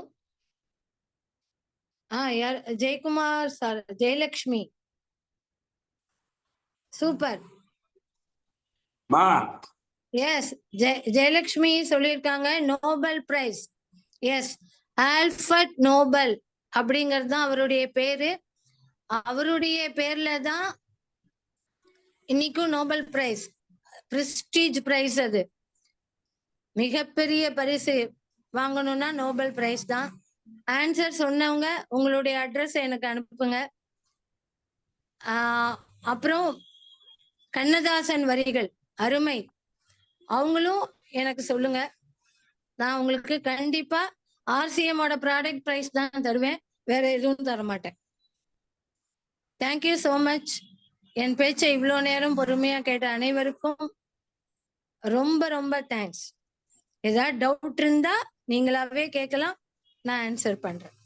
யார்? ஜெயக்குமார் சார், ஜெயலட்சுமி. சூப்பர். மா எஸ், ஜெயலட்சுமி சொல்லியிருக்காங்க Nobel prize. Yes, Alfred Nobel அப்படிங்கிறது தான் அவருடைய பேரு. அவருடைய பேர்ல தான் இன்னைக்கும் நோபல் பிரைஸ், பிரஸ்டீஜ் பிரைஸ். அது மிகப்பெரிய பரிசு வாங்கணும்னா நோபல் பிரைஸ் தான். ஆன்சர் சொன்னவங்க உங்களுடைய அட்ரஸ் எனக்கு அனுப்புங்க. அப்புறம் கண்ணதாசன் வரிகள் அருமை, அவங்களும் எனக்கு சொல்லுங்க. நான் உங்களுக்கு கண்டிப்பா ஆர்சிஎம்மோட ப்ராடக்ட் பிரைஸ் தான் தருவேன், வேற எதுவும் தர மாட்டேன். Thank you so much. என் பேச்சை இவ்வளோ நேரம் பொறுமையா கேட்ட அனைவருக்கும் ரொம்ப ரொம்ப தேங்க்ஸ். ஏதாவது டவுட் இருந்தா நீங்களாவே கேட்கலாம், நான் ஆன்சர் பண்றேன்.